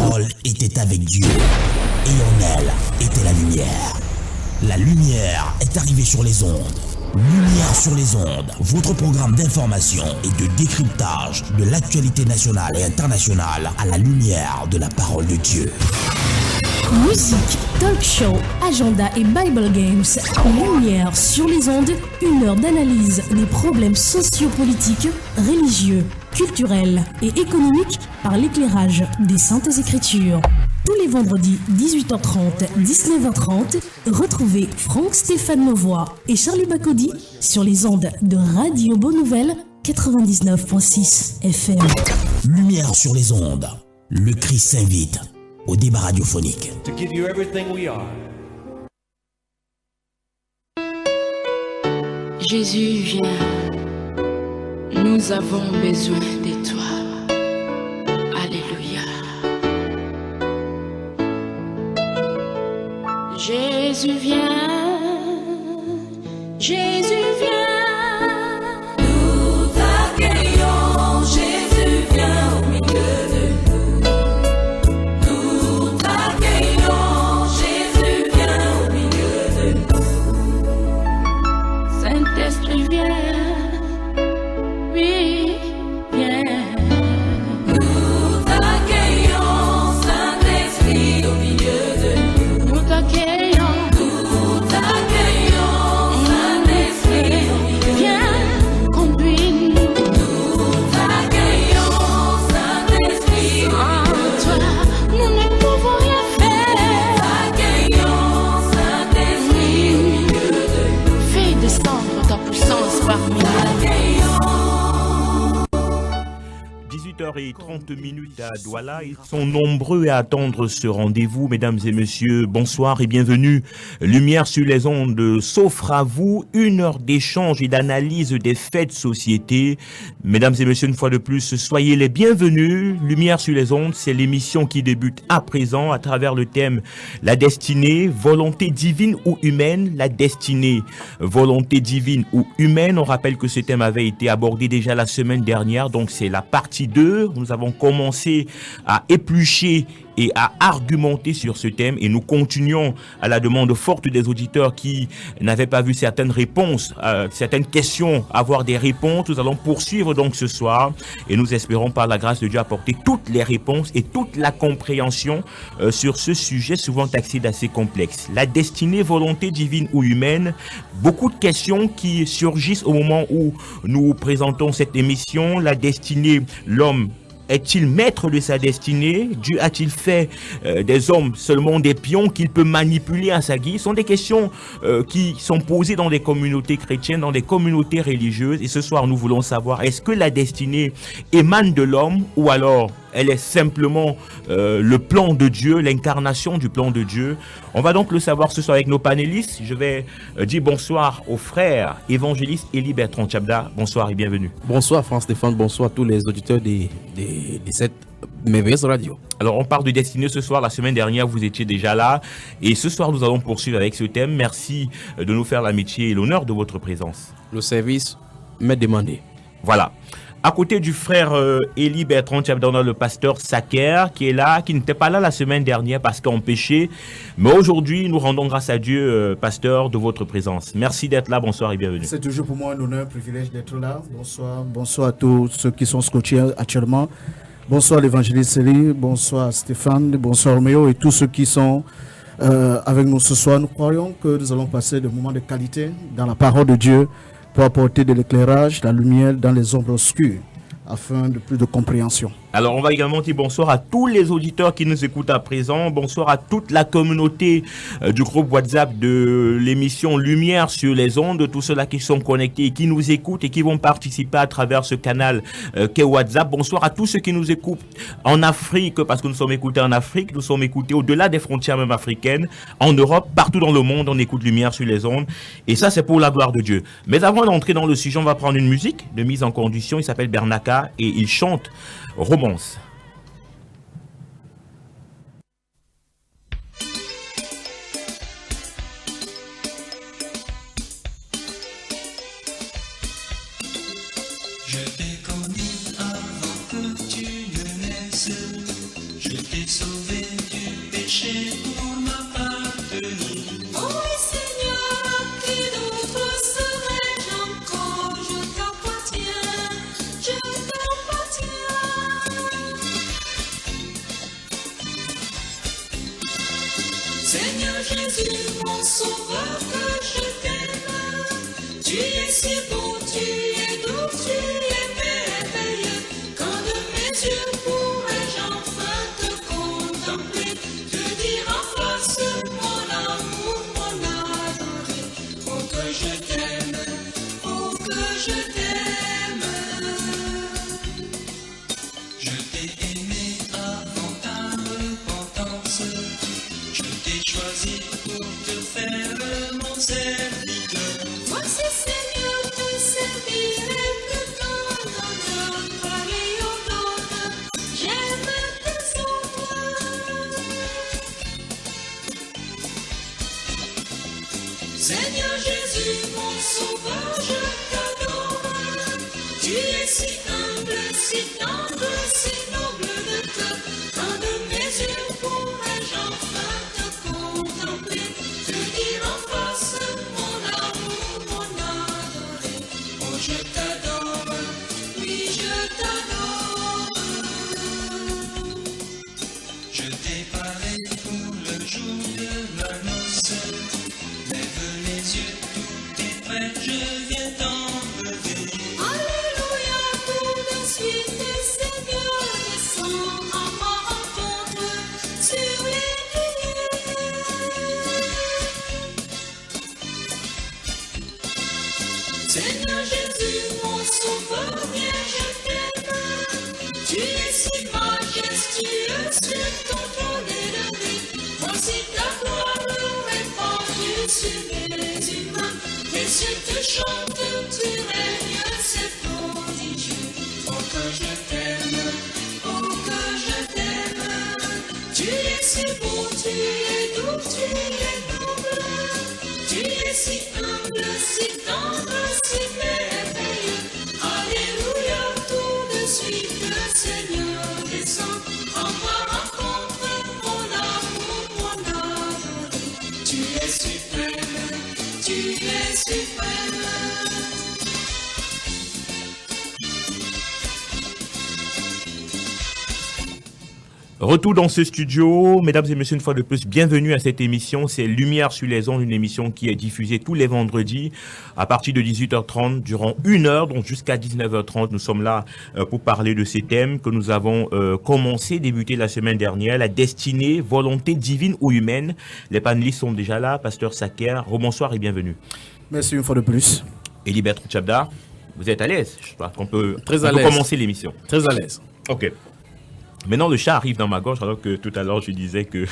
parole était avec Dieu, et en elle était la lumière. La lumière est arrivée sur les ondes. Lumière sur les ondes, votre programme d'information et de décryptage de l'actualité nationale et internationale à la lumière de la parole de Dieu. Musique, talk show, agenda et Bible Games. Lumière sur les ondes, 1 heure d'analyse des problèmes sociopolitiques, religieux, culturels et économiques par l'éclairage des Saintes Écritures. Tous les vendredis 18h30, 19h30, retrouvez Franck Stéphane Mauvois et Charlie Bacody sur les ondes de Radio Bonne Nouvelle 99.6 FM. Lumière sur les ondes, le Christ s'invite au débat radiophonique. To give you everything we are. Jésus, viens, nous avons besoin de toi. Alléluia. Jésus, viens, Jésus, viens. Nous t'accueillons, Jésus, viens au milieu de nous. Nous t'accueillons, Jésus, viens au milieu de nous. Saint-Esprit, viens. Oui, viens. Nous t'accueillons, Saint-Esprit, au milieu de nous. Nous t'accueillons. Nous t'accueillons, Saint-Esprit, au milieu de nous. Viens, conduis-nous. Nous t'accueillons, Saint-Esprit, au milieu de Toi, nous ne pouvons rien faire. Accueillons, Saint-Esprit, au milieu de nous. Fais descendre ta puissance parmi nous. 18h30 à Douala. Ils sont nombreux à attendre ce rendez-vous. Mesdames et messieurs, bonsoir et bienvenue. Lumière sur les ondes s'offre à vous 1 heure d'échange et d'analyse des faits de société. Mesdames et messieurs, une fois de plus, soyez les bienvenus. Lumière sur les ondes, c'est l'émission qui débute à présent à travers le thème la destinée, volonté divine ou humaine. La destinée, volonté divine ou humaine. On rappelle que ce thème avait été abordé déjà la semaine dernière, donc c'est la partie 2. Nous avons commencé à éplucher et à argumenter sur ce thème et nous continuons à la demande forte des auditeurs qui n'avaient pas vu certaines réponses, certaines questions, avoir des réponses. Nous allons poursuivre donc ce soir et nous espérons par la grâce de Dieu apporter toutes les réponses et toute la compréhension sur ce sujet souvent taxé d'assez complexe. La destinée, volonté divine ou humaine, beaucoup de questions qui surgissent au moment où nous présentons cette émission. La destinée, l'homme est-il maître de sa destinée? Dieu a-t-il fait des hommes seulement des pions qu'il peut manipuler à sa guise? Ce sont des questions qui sont posées dans des communautés chrétiennes, dans des communautés religieuses. Et ce soir, nous voulons savoir, est-ce que la destinée émane de l'homme ou alors elle est simplement le plan de Dieu, l'incarnation du plan de Dieu? On va donc le savoir ce soir avec nos panélistes. Je vais dire bonsoir aux frères évangélistes Élie Bertrand Tchabda. Bonsoir et bienvenue. Bonsoir Franck Stéphane, bonsoir à tous les auditeurs de cette merveilleuse radio. Alors on parle de destinée ce soir. La semaine dernière vous étiez déjà là et ce soir nous allons poursuivre avec ce thème. Merci de nous faire l'amitié et l'honneur de votre présence. Le service m'est demandé. Voilà. À côté du frère Élie Bertrand Tchabda, on a le pasteur Saker qui est là, qui n'était pas là la semaine dernière parce qu'on péchait. Mais aujourd'hui, nous rendons grâce à Dieu, pasteur, de votre présence. Merci d'être là. Bonsoir et bienvenue. C'est toujours pour moi un honneur, un privilège d'être là. Bonsoir. Bonsoir à tous ceux qui sont scotchés actuellement. Bonsoir l'évangéliste Élie. Bonsoir Stéphane. Bonsoir Roméo et tous ceux qui sont avec nous ce soir. Nous croyons que nous allons passer des moments de qualité dans la parole de Dieu pour apporter de l'éclairage, la lumière dans les ombres obscures, afin de plus de compréhension. Alors, on va également dire bonsoir à tous les auditeurs qui nous écoutent à présent. Bonsoir à toute la communauté du groupe WhatsApp de l'émission Lumière sur les ondes. Tous ceux-là qui sont connectés et qui nous écoutent et qui vont participer à travers ce canal qu'est WhatsApp. Bonsoir à tous ceux qui nous écoutent en Afrique, parce que nous sommes écoutés en Afrique. Nous sommes écoutés au-delà des frontières même africaines. En Europe, partout dans le monde, on écoute Lumière sur les ondes. Et ça, c'est pour la gloire de Dieu. Mais avant d'entrer dans le sujet, on va prendre une musique de mise en condition. Il s'appelle Bernaka et il chante Romance. Je t'ai connu avant que tu ne naisses. Je t'ai sauvé du péché pour m'appartenir. Oh oui Seigneur, qui d'autre serais-je encore? Je t'appartiens, je t'appartiens. Seigneur Jésus, mon sauveur, que je t'aime. Tu es si beau, tu es doux, tu es merveilleux. Quand de mes yeux pourrais-je enfin te contempler, te dire en face mon amour, mon adoré. Oh que je t'aime, oh que je t'aime. Je t'ai aimé avant ta repentance. Je t'ai choisi pour te faire mon serviteur. Voici Seigneur, te servirai plus qu'un paléodonte. J'aime tes œuvres. Seigneur Jésus, mon sauveur, je t'adore. Tu es si humble, si tendre, si noble de cœur. Quand de mes yeux pourrais-je enfin te contempler, te dire en face mon amour, mon adoré. Oh je t'adore, oui je t'adore. Je t'ai parlé pour le jour de la noce. Lève les yeux, tout est prêt, je viens t'enlever. Alléluia, tout de suite le Seigneur descend à ma rencontre sur les nuées. Seigneur Jésus, mon sauveur, viens, je t'aime. Tu es si majestueux sur ton trône élevé. Voici ta gloire répandue sur les humains. Les cieux te chantent, tu règnes, c'est prodigieux. Oh que je t'aime, oh que je t'aime. Tu es si beau, tu es doux, tu es noble. Tu es si humble, si tendre, si merveilleux. Alléluia, tout de suite le Seigneur descend en ma rencontre, mon amour, mon adoré. Tu es suprême, tu es suprême. Retour dans ce studio, mesdames et messieurs, une fois de plus, bienvenue à cette émission. C'est Lumière sur les ondes, une émission qui est diffusée tous les vendredis à partir de 18h30 durant 1 heure, donc jusqu'à 19h30. Nous sommes là pour parler de ces thèmes que nous avons débuté la semaine dernière, la destinée, volonté divine ou humaine. Les panélistes sont déjà là. Pasteur Saker, rebonsoir et bienvenue. Merci une fois de plus. Elie Bertrand Chabda, vous êtes à l'aise? Je crois qu'on peut, Très à on peut l'aise. commencer l'émission. Très à l'aise. Ok. Maintenant, le chat arrive dans ma gorge alors que tout à l'heure, je disais que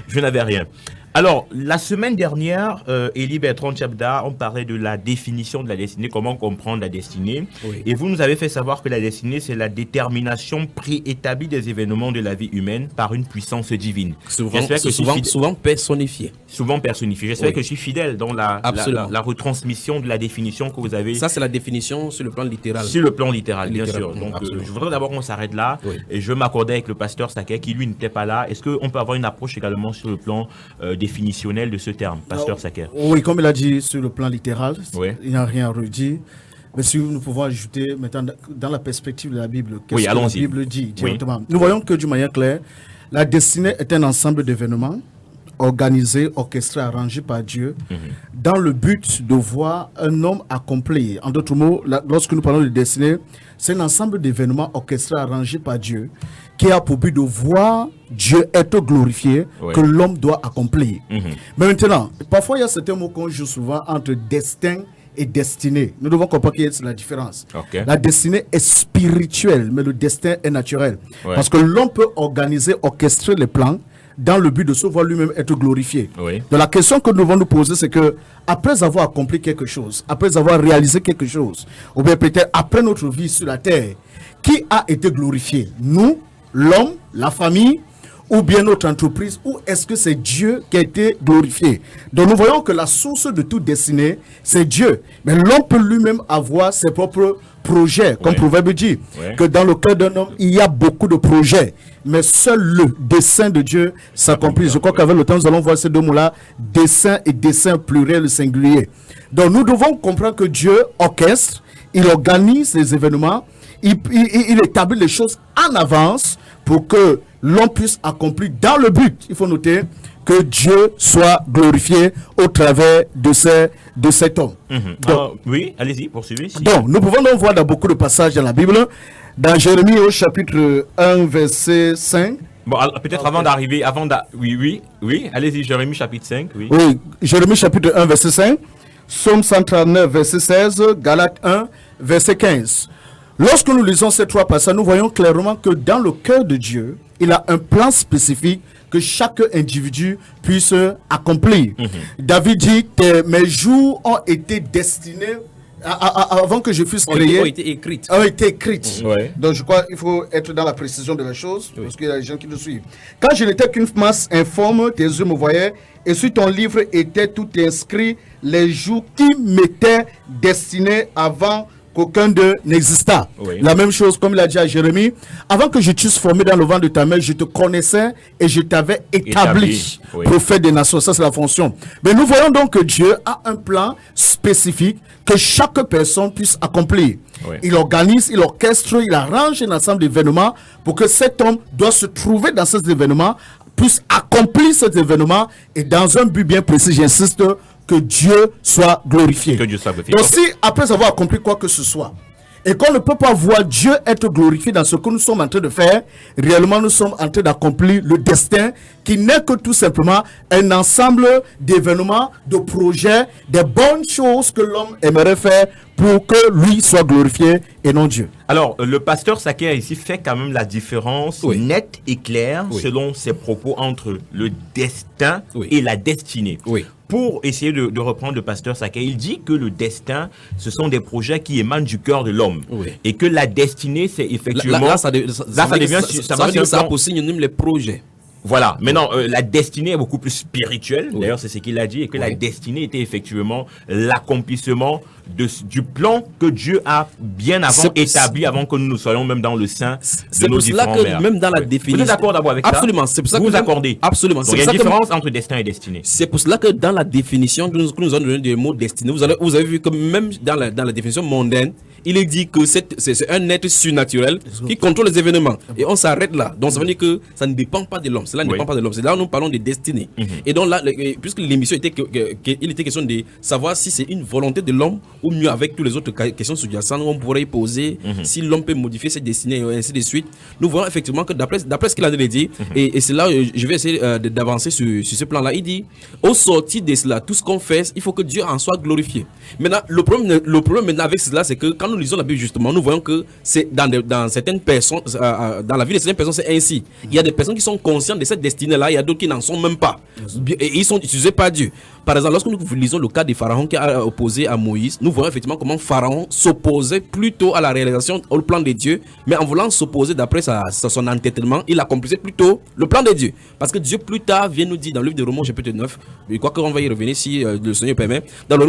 je n'avais rien. Alors, la semaine dernière, Elie Bertrand Chabda, on parlait de la définition de la destinée, comment comprendre la destinée. Oui. Et vous nous avez fait savoir que la destinée, c'est la détermination préétablie des événements de la vie humaine par une puissance divine. J'espère que je suis Souvent personnifié. souvent personnifié. J'espère Oui. que je suis fidèle dans la retransmission de la définition que vous avez Ça, c'est la définition sur le plan littéral. sur le plan littéral, bien Littéral, sûr. Donc, absolument. je voudrais d'abord qu'on s'arrête là. Oui. Et je m'accordais avec le pasteur Saké, qui lui n'était pas là. Est-ce qu'on peut avoir une approche également sur le plan définitionnel de ce terme, pasteur Saké? Oui, comme il a dit sur le plan littéral, Oui. il n'y a rien à redire. Mais si nous pouvons ajouter maintenant dans la perspective de la Bible, qu'est-ce Oui, que la allons-y. Bible dit directement? Nous voyons que d'une manière claire, la destinée est un ensemble d'événements organisés, orchestrés, arrangés par Dieu dans le but de voir un homme accompli. En d'autres mots, lorsque nous parlons de destinée, c'est un ensemble d'événements orchestrés, arrangés par Dieu qui a pour but de voir Dieu être glorifié, Oui. que l'homme doit accomplir. Mais maintenant, parfois il y a certains mots qu'on joue souvent entre destin et destinée. Nous devons comprendre qu'il y a la différence. Ok. La destinée est spirituelle, mais le destin est naturel. Ouais. Parce que l'homme peut organiser, orchestrer les plans dans le but de se voir lui-même être glorifié. Oui. Donc la question que nous devons nous poser, c'est que après avoir accompli quelque chose, après avoir réalisé quelque chose, ou bien peut-être après notre vie sur la terre, qui a été glorifié? Nous, l'homme, la famille, ou bien notre entreprise, ou est-ce que c'est Dieu qui a été glorifié? Donc nous voyons que la source de toute destinée, c'est Dieu. Mais l'homme peut lui-même avoir ses propres projets, comme Proverbe dit, que dans le cœur d'un homme, il y a beaucoup de projets, mais seul le dessein de Dieu s'accomplit. Je crois qu'avec le temps, nous allons voir ces deux mots-là, dessein et dessein pluriel singulier. Donc nous devons comprendre que Dieu orchestre, il organise les événements, il établit les choses en avance pour que l'on puisse accomplir dans le but, il faut noter, que Dieu soit glorifié au travers de cet homme. Donc, oui, allez-y, poursuivez. Donc, nous pouvons donc voir dans beaucoup de passages dans la Bible, dans Jérémie au chapitre 1, verset 5. Bon, peut-être oui, allez-y, Jérémie chapitre 5, oui. Oui, Jérémie chapitre 1, verset 5, Psaume 139, verset 16, Galates 1, verset 15. Lorsque nous lisons ces trois passages, nous voyons clairement que dans le cœur de Dieu, il a un plan spécifique que chaque individu puisse accomplir. David dit que mes jours ont été destinés avant que je fusse créé. Ont été écrites. Donc je crois qu'il faut être dans la précision de la chose, parce qu'il y a des gens qui le suivent. Quand je n'étais qu'une masse informe, tes yeux me voyaient, et sur ton livre était tout inscrit les jours qui m'étaient destinés avant qu'aucun d'eux n'exista. La même chose, comme il a dit à Jérémie, avant que je t'eusse formé dans le ventre de ta mère, je te connaissais et je t'avais établi. Prophète des nations, ça c'est la fonction. Mais nous voyons donc que Dieu a un plan spécifique que chaque personne puisse accomplir. Il organise, il orchestre, il arrange un ensemble d'événements pour que cet homme doit se trouver dans ces événements, puisse accomplir cet événement et dans un but bien précis, j'insiste, que Dieu soit glorifié. Que Dieu soit glorifié. Donc si après avoir accompli quoi que ce soit, et qu'on ne peut pas voir Dieu être glorifié dans ce que nous sommes en train de faire, réellement nous sommes en train d'accomplir le destin qui n'est que tout simplement un ensemble d'événements, de projets, des bonnes choses que l'homme aimerait faire pour que lui soit glorifié et non Dieu. Alors, le pasteur Saker ici fait quand même la différence nette et claire selon ses propos entre le destin et la destinée. Pour essayer de reprendre le pasteur Saker, il dit que le destin, ce sont des projets qui émanent du cœur de l'homme. Et que la destinée, c'est effectivement... Ça pour synonyme les projets. Voilà. Maintenant, la destinée est beaucoup plus spirituelle. D'ailleurs, c'est ce qu'il a dit. Et que la destinée était effectivement l'accomplissement du plan que Dieu a bien avant établi, avant que nous soyons même dans le sein de nos différents mères. C'est pour cela que même dans la définition... Vous êtes d'accord d'abord avec absolument, ça? C'est pour ça vous que accordez? Absolument. Donc, il y a une différence entre destin et destinée. C'est pour cela que dans la définition que nous avons donné du mot destinée, vous avez vu que même dans la définition mondaine, il est dit que c'est un être surnaturel qui contrôle les événements. Et on s'arrête là. Donc ça veut dire que ça ne dépend pas de l'homme. Cela ne dépend pas de l'homme. C'est là où nous parlons de destinée. Et donc là, puisque l'émission était il était question de savoir si c'est une volonté de l'homme ou mieux avec tous les autres questions sous-jacentes, on pourrait y poser si l'homme peut modifier ses destinées et ainsi de suite. Nous voyons effectivement que d'après ce qu'il a dit, et c'est là je vais essayer d'avancer sur ce plan-là. Il dit, au sortir de cela, tout ce qu'on fait, il faut que Dieu en soit glorifié. Maintenant, le problème maintenant avec cela, c'est que quand nous lisons la Bible justement, nous voyons que c'est dans certaines personnes, dans la vie de certaines personnes, c'est ainsi. Il y a des personnes qui sont conscientes de cette destinée-là, il y a d'autres qui n'en sont même pas. Et ils sont utilisés par Dieu. Par exemple, lorsque nous lisons le cas de Pharaon qui a opposé à Moïse, nous voyons effectivement comment Pharaon s'opposait plutôt à la réalisation, au plan de Dieu, mais en voulant s'opposer d'après son entêtement, il accomplissait plutôt le plan de Dieu. Parce que Dieu plus tard vient nous dire dans le livre de Romains chapitre 9, je crois qu'on va y revenir si le Seigneur permet, dans le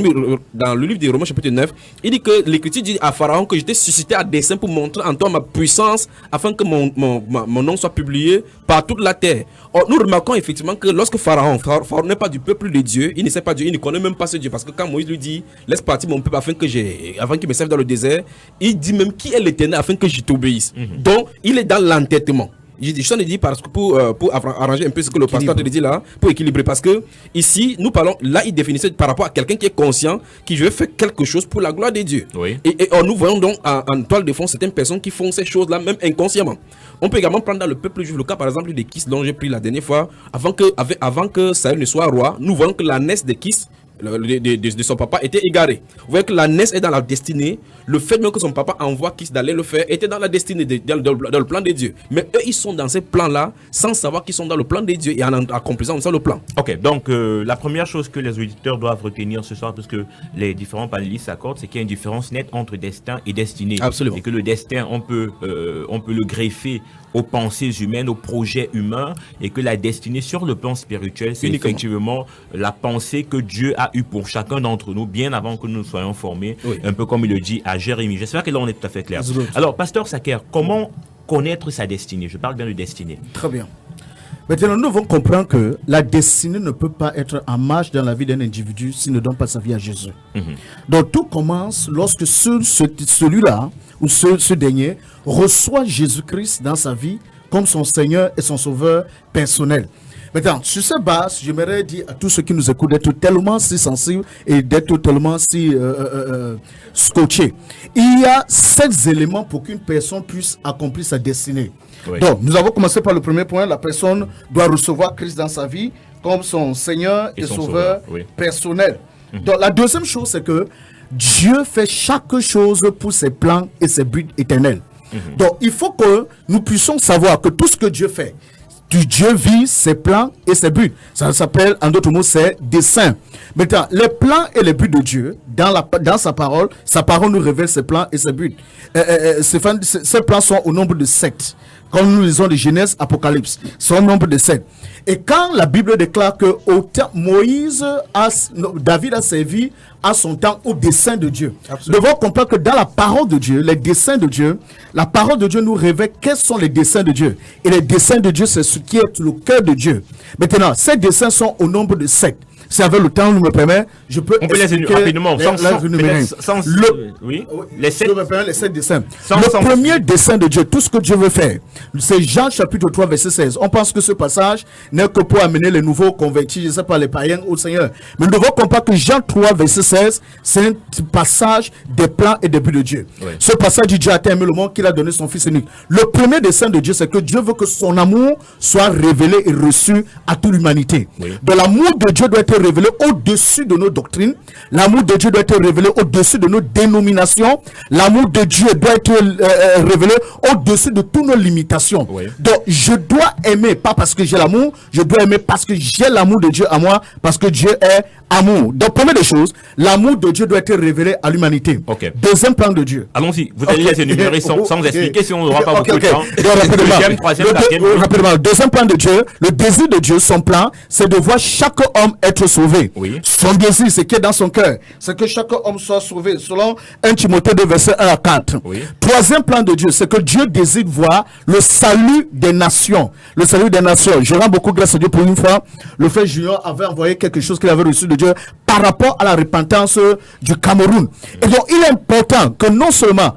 livre de Romains chapitre 9, il dit que l'Écriture dit à Pharaon que j'étais suscité à dessein pour montrer en toi ma puissance afin que mon nom soit publié par toute la terre. Or, nous remarquons effectivement que lorsque Pharaon n'est pas du peuple de Dieu, il ne sait pas Dieu, il ne connaît même pas ce Dieu. Parce que quand Moïse lui dit, laisse partir mon peuple afin qu'il me serve dans le désert, il dit même qui est l'Éternel afin que je t'obéisse. Donc, il est dans l'entêtement. Je t'en ai dit parce que pour arranger un peu ce que le pasteur te dit là, pour équilibrer. Parce que ici, nous parlons, là, il définissait par rapport à quelqu'un qui est conscient, qui veut faire quelque chose pour la gloire de Dieu. Et nous voyons donc en toile de fond certaines personnes qui font ces choses-là, même inconsciemment. On peut également prendre dans le peuple juif le cas, par exemple, de Kis, dont j'ai pris la dernière fois, avant que Saül ne soit roi. Nous voyons que la naissance de Kis, de son papa, était égarée. Vous voyez que la naissance est dans la destinée. Le fait même que son papa envoie Kis d'aller le faire était dans la destinée, dans le plan de Dieu. Mais eux, ils sont dans ces plans-là sans savoir qu'ils sont dans le plan de Dieu et en accomplissant ça le plan. Ok, donc la première chose que les auditeurs doivent retenir ce soir, parce que les différents panélistes s'accordent, c'est qu'il y a une différence nette entre destin et destinée. Absolument. Et que le destin, on peut le greffer aux pensées humaines, aux projets humains, et que la destinée sur le plan spirituel, c'est Uniquement. effectivement la pensée que Dieu a eue pour chacun d'entre nous, bien avant que nous soyons formés, un peu comme il le dit à Jérémie. J'espère que là on est tout à fait clair. Alors, pasteur Saker, comment connaître sa destinée? Je parle bien de destinée. Très bien. Maintenant, nous devons comprendre que la destinée ne peut pas être en marche dans la vie d'un individu s'il ne donne pas sa vie à Jésus. Donc, tout commence lorsque celui-là, ou ce dernier, reçoit Jésus-Christ dans sa vie comme son Seigneur et son Sauveur personnel. Maintenant, sur cette base, j'aimerais dire à tous ceux qui nous écoutent d'être tellement si sensibles et d'être tellement si scotchés. Il y a 7 éléments pour qu'une personne puisse accomplir sa destinée. Oui. Donc, nous avons commencé par le premier point. La personne doit recevoir Christ dans sa vie comme son Seigneur et son Sauveur oui. personnel. Donc, la deuxième chose, c'est que Dieu fait chaque chose pour ses plans et ses buts éternels. Donc, il faut que nous puissions savoir que tout ce que Dieu fait, Dieu vit ses plans et ses buts. Ça s'appelle, en d'autres mots, ses desseins. Maintenant, les plans et les buts de Dieu, dans sa parole nous révèle ses plans et ses buts. Ces plans sont au nombre de 7. Comme nous lisons de Genèse, Apocalypse, sont au nombre de 7. Et quand la Bible déclare que David a servi à son temps au dessein de Dieu. Nous devons comprendre que dans la parole de Dieu, les desseins de Dieu, la parole de Dieu nous révèle quels sont les desseins de Dieu. Et les desseins de Dieu, c'est ce qui est le cœur de Dieu. Maintenant, ces desseins sont au nombre de 7. Si avec le temps nous me permet, je peux on peut les rapidement, oui, les 7 dessins. Le premier dessein de Dieu, tout ce que Dieu veut faire, c'est Jean chapitre 3 verset 16. On pense que ce passage n'est que pour amener les nouveaux convertis, je ne sais pas, les païens au Seigneur. Mais nous devons comprendre que Jean 3 verset 16, c'est un passage des plans et des buts de Dieu. Oui. Ce passage dit Dieu a aimé le monde qu'il a donné son Fils unique. Le premier dessein de Dieu, c'est que Dieu veut que son amour soit révélé et reçu à toute l'humanité. Oui. Donc l'amour de Dieu doit être révélé au-dessus de nos doctrines. L'amour de Dieu doit être révélé au-dessus de nos dénominations. L'amour de Dieu doit être révélé au-dessus de toutes nos limitations. Oui. Donc, je dois aimer, pas parce que j'ai l'amour, je dois aimer parce que j'ai l'amour de Dieu à moi, parce que Dieu est amour. Donc, première des choses, l'amour de Dieu doit être révélé à l'humanité. Okay. Deuxième plan de Dieu. Allons-y, vous allez les énumérer sans expliquer si on n'aura pas beaucoup de temps. Deuxième, troisième, rapidement. Deuxième plan de Dieu, le désir de Dieu, son plan, c'est de voir chaque homme être sauvé. Oui. Son désir, c'est qui est dans son cœur, c'est que chaque homme soit sauvé, selon 1 Timothée 2, verset 1 à 4. Oui. Troisième plan de Dieu, c'est que Dieu désire voir le salut des nations. Le salut des nations. Je rends beaucoup grâce à Dieu pour une fois. Le frère Junior avait envoyé quelque chose qu'il avait reçu de Dieu par rapport à la repentance du Cameroun. Et donc, il est important que non seulement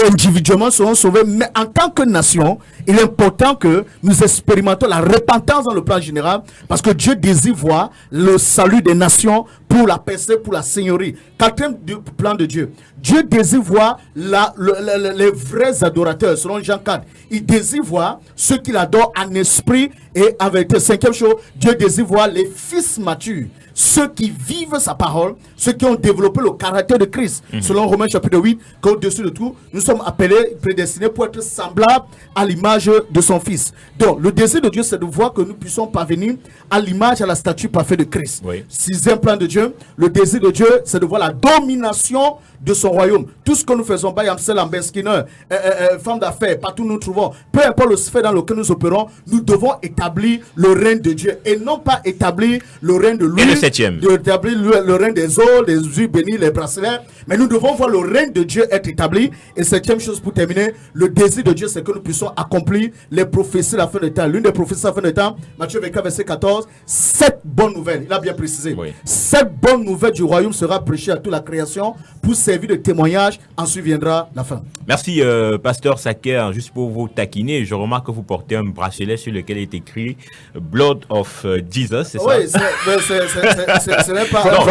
individuellement serons sauvés, mais en tant que nation, il est important que nous expérimentons la repentance dans le plan général, parce que Dieu désire voir le salut des nations pour la percée, pour la seigneurie. Quatrième plan de Dieu. Dieu désire voir les vrais adorateurs, selon Jean 4. Il désire voir ceux qui l'adorent en esprit et en vérité. Cinquième chose, Dieu désire voir les fils matures, ceux qui vivent sa parole, ceux qui ont développé le caractère de Christ. Selon Romains chapitre 8, qu'au-dessus de tout, nous sommes appelés, prédestinés pour être semblables à l'image de son Fils. Donc, le désir de Dieu, c'est de voir que nous puissions parvenir à l'image, à la statue parfaite de Christ. Oui. Sixième plan de Dieu, le désir de Dieu, c'est de voir la domination de son royaume. Tout ce que nous faisons, Bayamsel, Ambeskinner, femme d'affaires, partout où nous trouvons, peu importe le sphère dans lequel nous opérons, nous devons établir le règne de Dieu et non pas établir le règne de lui. Et le septième. Établir le règne des eaux, des huiles bénies, les bracelets. Mais nous devons voir le règne de Dieu être établi. Et septième chose pour terminer, le désir de Dieu, c'est que nous puissions accomplir les prophéties de la fin de temps. L'une des prophéties de la fin de temps, Matthieu 24, verset 14, 7 bonnes nouvelles. Il a bien précisé. Oui. 7 bonnes nouvelles du royaume sera prêchées à toute la création pour servir de témoignage. Ensuite viendra la fin. Merci, pasteur Saker. Juste pour vous taquiner, je remarque que vous portez un bracelet sur lequel est écrit Blood of Jesus, c'est ça? Oui, ce n'est pas... Non,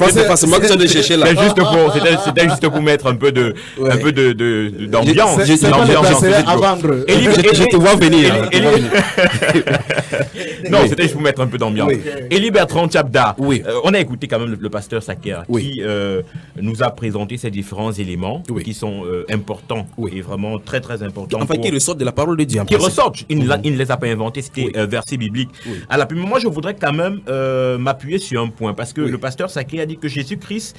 c'est forcément que tu as de chercher là. C'était juste pour mettre un peu d'ambiance. C'est pas le bracelet à vendre. Je te vois venir. Non, c'était juste pour mettre un peu d'ambiance. Élie Bertrand Tchabda, on a écouté quand même le pasteur Saker qui nous a présenter ces différents éléments qui sont importants et vraiment très très importants. Enfin, qui ressortent de la parole de Dieu. Qui ressortent. Il ne les a pas inventés, c'était versets bibliques. À la moi, je voudrais quand même m'appuyer sur un point, parce que le pasteur Sacré a dit que Jésus-Christ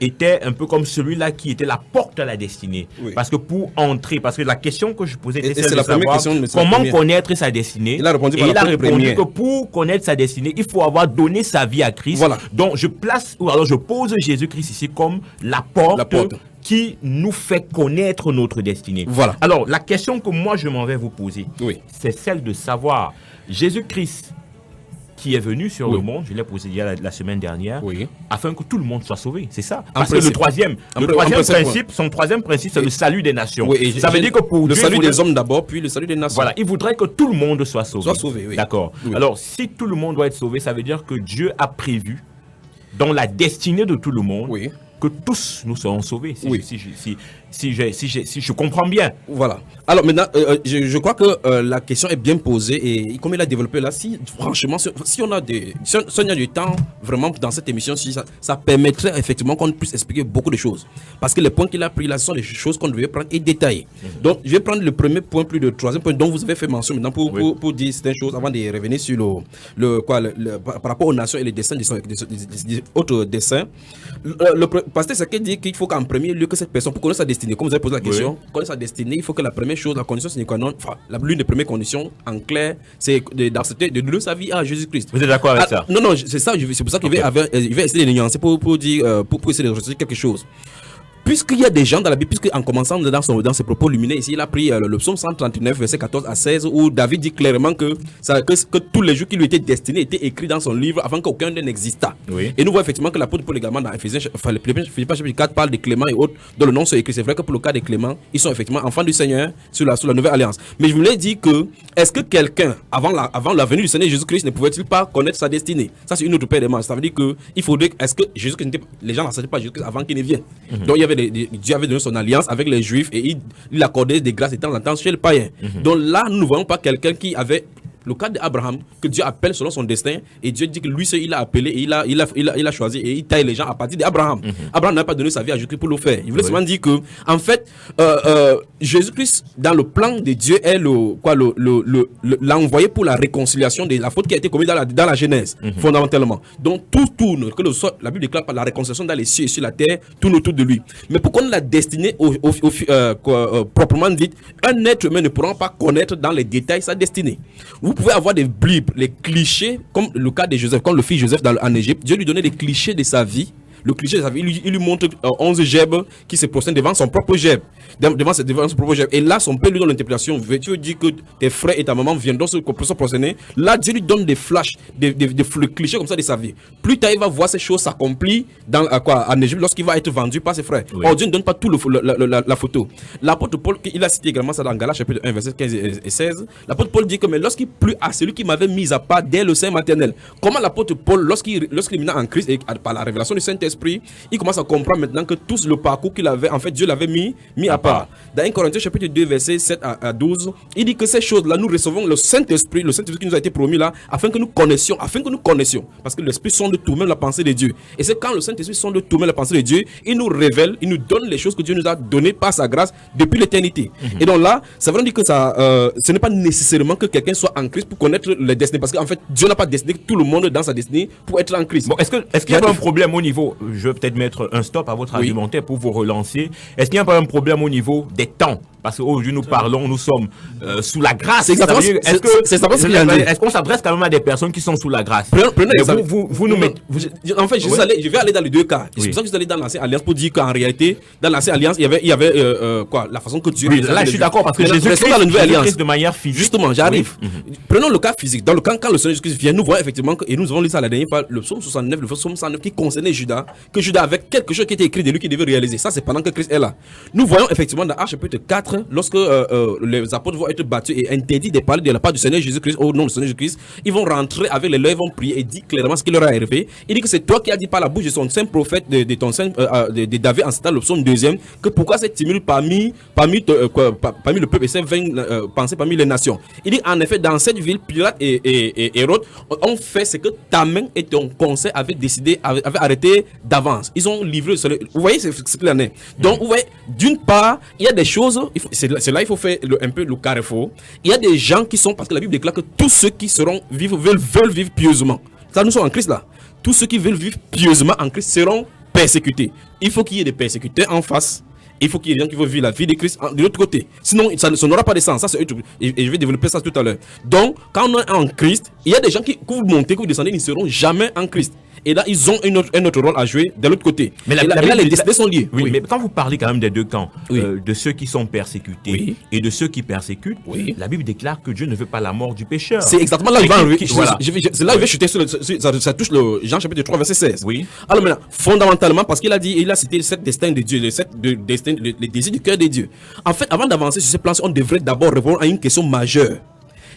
était un peu comme celui-là qui était la porte à la destinée. Parce que pour entrer, parce que la question que je posais était celle de savoir comment connaître sa destinée. Il a répondu que pour connaître sa destinée, il faut avoir donné sa vie à Christ. Voilà. Donc je pose Jésus-Christ ici comme la porte qui nous fait connaître notre destinée. Voilà. Alors la question que moi je m'en vais vous poser, c'est celle de savoir Jésus-Christ qui est venu sur le monde, je l'ai posé il y a la semaine dernière, afin que tout le monde soit sauvé. C'est ça. Parce que le troisième principe, son troisième principe, c'est le salut des nations. Ça veut dire que pour le Dieu, salut des hommes d'abord, puis le salut des nations. Voilà, il voudrait que tout le monde soit sauvé. Oui. D'accord. Alors, si tout le monde doit être sauvé, ça veut dire que Dieu a prévu, dans la destinée de tout le monde, que tous nous serons sauvés. Si je comprends bien. Voilà. Alors maintenant, je crois que la question est bien posée et comme il a développé là, franchement, si on a du temps vraiment dans cette émission, ça permettrait effectivement qu'on puisse expliquer beaucoup de choses. Parce que les points qu'il a pris là, ce sont des choses qu'on devait prendre et détailler. Donc, je vais prendre le premier point, plus le troisième point dont vous avez fait mention maintenant pour dire certaines choses avant de revenir sur par rapport aux nations et les destins des autres destins. Le pasteur Sacré dit qu'il faut qu'en premier lieu que cette personne, pour connaître sa destinée, comme vous avez posé la question, connaître sa destinée, il faut que la première chose, la condition sine qua non, l'une des premières conditions, en clair, c'est d'accepter de donner sa vie à Jésus-Christ. Vous êtes d'accord avec ça? Non, c'est ça, c'est pour ça qu'il va essayer de nuancer pour dire, pour essayer de ressortir quelque chose. Puisqu'il y a des gens dans la Bible, puisqu'en commençant dans ses propos lumineux ici, il a pris le psaume 139, verset 14 à 16, où David dit clairement que tous les jours qui lui étaient destinés étaient écrits dans son livre avant qu'aucun d'eux n'existât. Et nous voyons effectivement que l'apôtre Paul également dans Philippiens chapitre 4 parle de Clément et autres, dont le nom sont écrits. C'est vrai que pour le cas des Clément, ils sont effectivement enfants du Seigneur sous la nouvelle alliance. Mais je voulais dire que, est-ce que quelqu'un, avant la venue du Seigneur Jésus-Christ, ne pouvait-il pas connaître sa destinée? Ça, c'est une autre paire de manches. Ça veut dire que il faudrait, est-ce que Jésus-Christ les gens n'acceptaient pas Jésus-Christ avant qu'il ne vienne? Donc il y avait Dieu avait donné son alliance avec les Juifs et il accordait des grâces et de temps en temps chez le païen. Donc là, nous ne voyons pas quelqu'un qui avait le cas d'Abraham, que Dieu appelle selon son destin, et Dieu dit que lui seul il a appelé et il a choisi et il taille les gens à partir d'Abraham. Abraham n'a pas donné sa vie à Jésus-Christ pour le faire. Il voulait seulement dire que, en fait, Jésus-Christ, dans le plan de Dieu, est l'a envoyé pour la réconciliation de la faute qui a été commise dans la Genèse, fondamentalement. Donc tout tourne, que la Bible déclare par la réconciliation dans les cieux et sur la terre, tourne autour de lui. Mais pour qu'on la destinée proprement dite, un être humain ne pourra pas connaître dans les détails sa destinée. Vous pouvez avoir des blibes, les clichés, comme le cas de Joseph, comme le fils Joseph en Égypte. Dieu lui donnait des clichés de sa vie. Le cliché de sa vie, il lui montre 11 Jeb qui se prosternent devant son propre Jeb. Devant son propre Jeb. Et là, son père lui donne l'interprétation. Tu veux dire que tes frères et ta maman viendront se prosterner. Là, Dieu lui donne des flashs, des clichés comme ça de sa vie. Plus tard, il va voir ces choses s'accomplir en Égypte lorsqu'il va être vendu par ses frères. Or, Dieu ne donne pas tout la photo. L'apôtre Paul, il a cité également ça dans Galates chapitre 1, verset 15 et 16. L'apôtre Paul dit que mais lorsqu'il plut à celui qui m'avait mis à part dès le sein maternel, comment l'apôtre Paul, lorsqu'il est mis en Christ et par la révélation du Saint-Esprit, il commence à comprendre maintenant que tout le parcours qu'il avait, en fait, Dieu l'avait mis à part. Dans 1 Corinthiens chapitre 2, verset 7 à 12, il dit que ces choses-là, nous recevons le Saint-Esprit qui nous a été promis là, afin que nous connaissions. Parce que l'Esprit sonde tout, même la pensée de Dieu. Et c'est quand le Saint-Esprit sonde tout, même la pensée de Dieu, il nous révèle, il nous donne les choses que Dieu nous a données par sa grâce depuis l'éternité. Et donc là, ça veut dire que ce n'est pas nécessairement que quelqu'un soit en Christ pour connaître les destinées. Parce qu'en fait, Dieu n'a pas destiné tout le monde dans sa destinée pour être en Christ. Bon, est-ce qu'il y a un problème au niveau, je vais peut-être mettre un stop à votre argumentaire pour vous relancer. Est-ce qu'il n'y a pas un problème au niveau des temps? Parce qu'aujourd'hui nous parlons, nous sommes sous la grâce. Est-ce qu'on s'adresse quand même à des personnes qui sont sous la grâce? Vous nous mettez. En fait, je vais aller dans les deux cas. C'est pour ça que je suis allé dans l'Ancienne Alliance pour dire qu'en réalité, dans l'Ancienne Alliance, il y avait la façon que Dieu. Là, je suis d'accord parce que Jésus-Christ dans la Nouvelle Alliance de manière physique. Justement, j'arrive. Prenons le cas physique. Dans le cas quand le Seigneur Jésus-Christ vient, nous voyons effectivement et nous avons lu ça la dernière fois, le psaume 69, le psaume 109 qui concernait Judas, que Judas avait quelque chose qui était écrit de lui qu'il devait réaliser. Ça, c'est pendant que Christ est là. Nous voyons effectivement dans Actes chapitre 4, lorsque les apôtres vont être battus et interdits de parler de la part du Seigneur Jésus-Christ au nom du Seigneur Jésus-Christ, ils vont rentrer avec les lèvres, ils vont prier et dire clairement ce qui leur est arrivé. Il dit que c'est toi qui as dit par la bouche de son saint prophète, de ton saint de David en citant le psaume 2e, que pourquoi cette timide parmi le peuple et cette vaine pensée parmi les nations. Il dit en effet dans cette ville, Pilate et Hérode ont fait ce que ta main et ton conseil avaient décidé, avaient arrêté d'avance. Ils ont livré. Vous voyez ce qu'il en est. Donc, vous voyez, d'une part, il y a des choses. C'est là il faut faire un peu le carrefour. Il y a des gens qui sont, parce que la Bible déclare que tous ceux qui veulent vivre pieusement. Ça, nous sommes en Christ là. Tous ceux qui veulent vivre pieusement en Christ seront persécutés. Il faut qu'il y ait des persécuteurs en face. Il faut qu'il y ait des gens qui veulent vivre la vie de Christ de l'autre côté. Sinon, ça n'aura pas de sens. Ça, et je vais développer ça tout à l'heure. Donc, quand on est en Christ, il y a des gens que vous montez, que vous descendez, ils ne seront jamais en Christ. Et là, ils ont un autre rôle à jouer de l'autre côté. Mais là, les destinées sont liées. Oui, mais quand vous parlez quand même des deux camps, Oui. De ceux qui sont persécutés et de ceux qui persécutent, Oui. la Bible déclare que Dieu ne veut pas la mort du pécheur. C'est exactement là où il va arriver. Voilà. C'est là où il va chuter ça touche le Jean chapitre 3 verset 16. Oui. Alors maintenant, fondamentalement, parce qu'il a dit, il a cité le 7 destins de Dieu, les désirs du cœur de Dieu. En fait, avant d'avancer sur ce plan, on devrait d'abord répondre à une question majeure.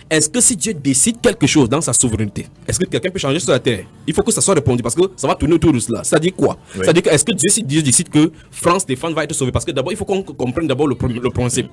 Est-ce que si Dieu décide quelque chose dans sa souveraineté, est-ce que quelqu'un peut changer sur la terre? Il faut que ça soit répondu parce que ça va tourner autour de cela. C'est-à-dire quoi? Oui. C'est-à-dire que est-ce que Dieu décide que France Stéphane va être sauvé? Parce que d'abord, il faut qu'on comprenne d'abord le principe.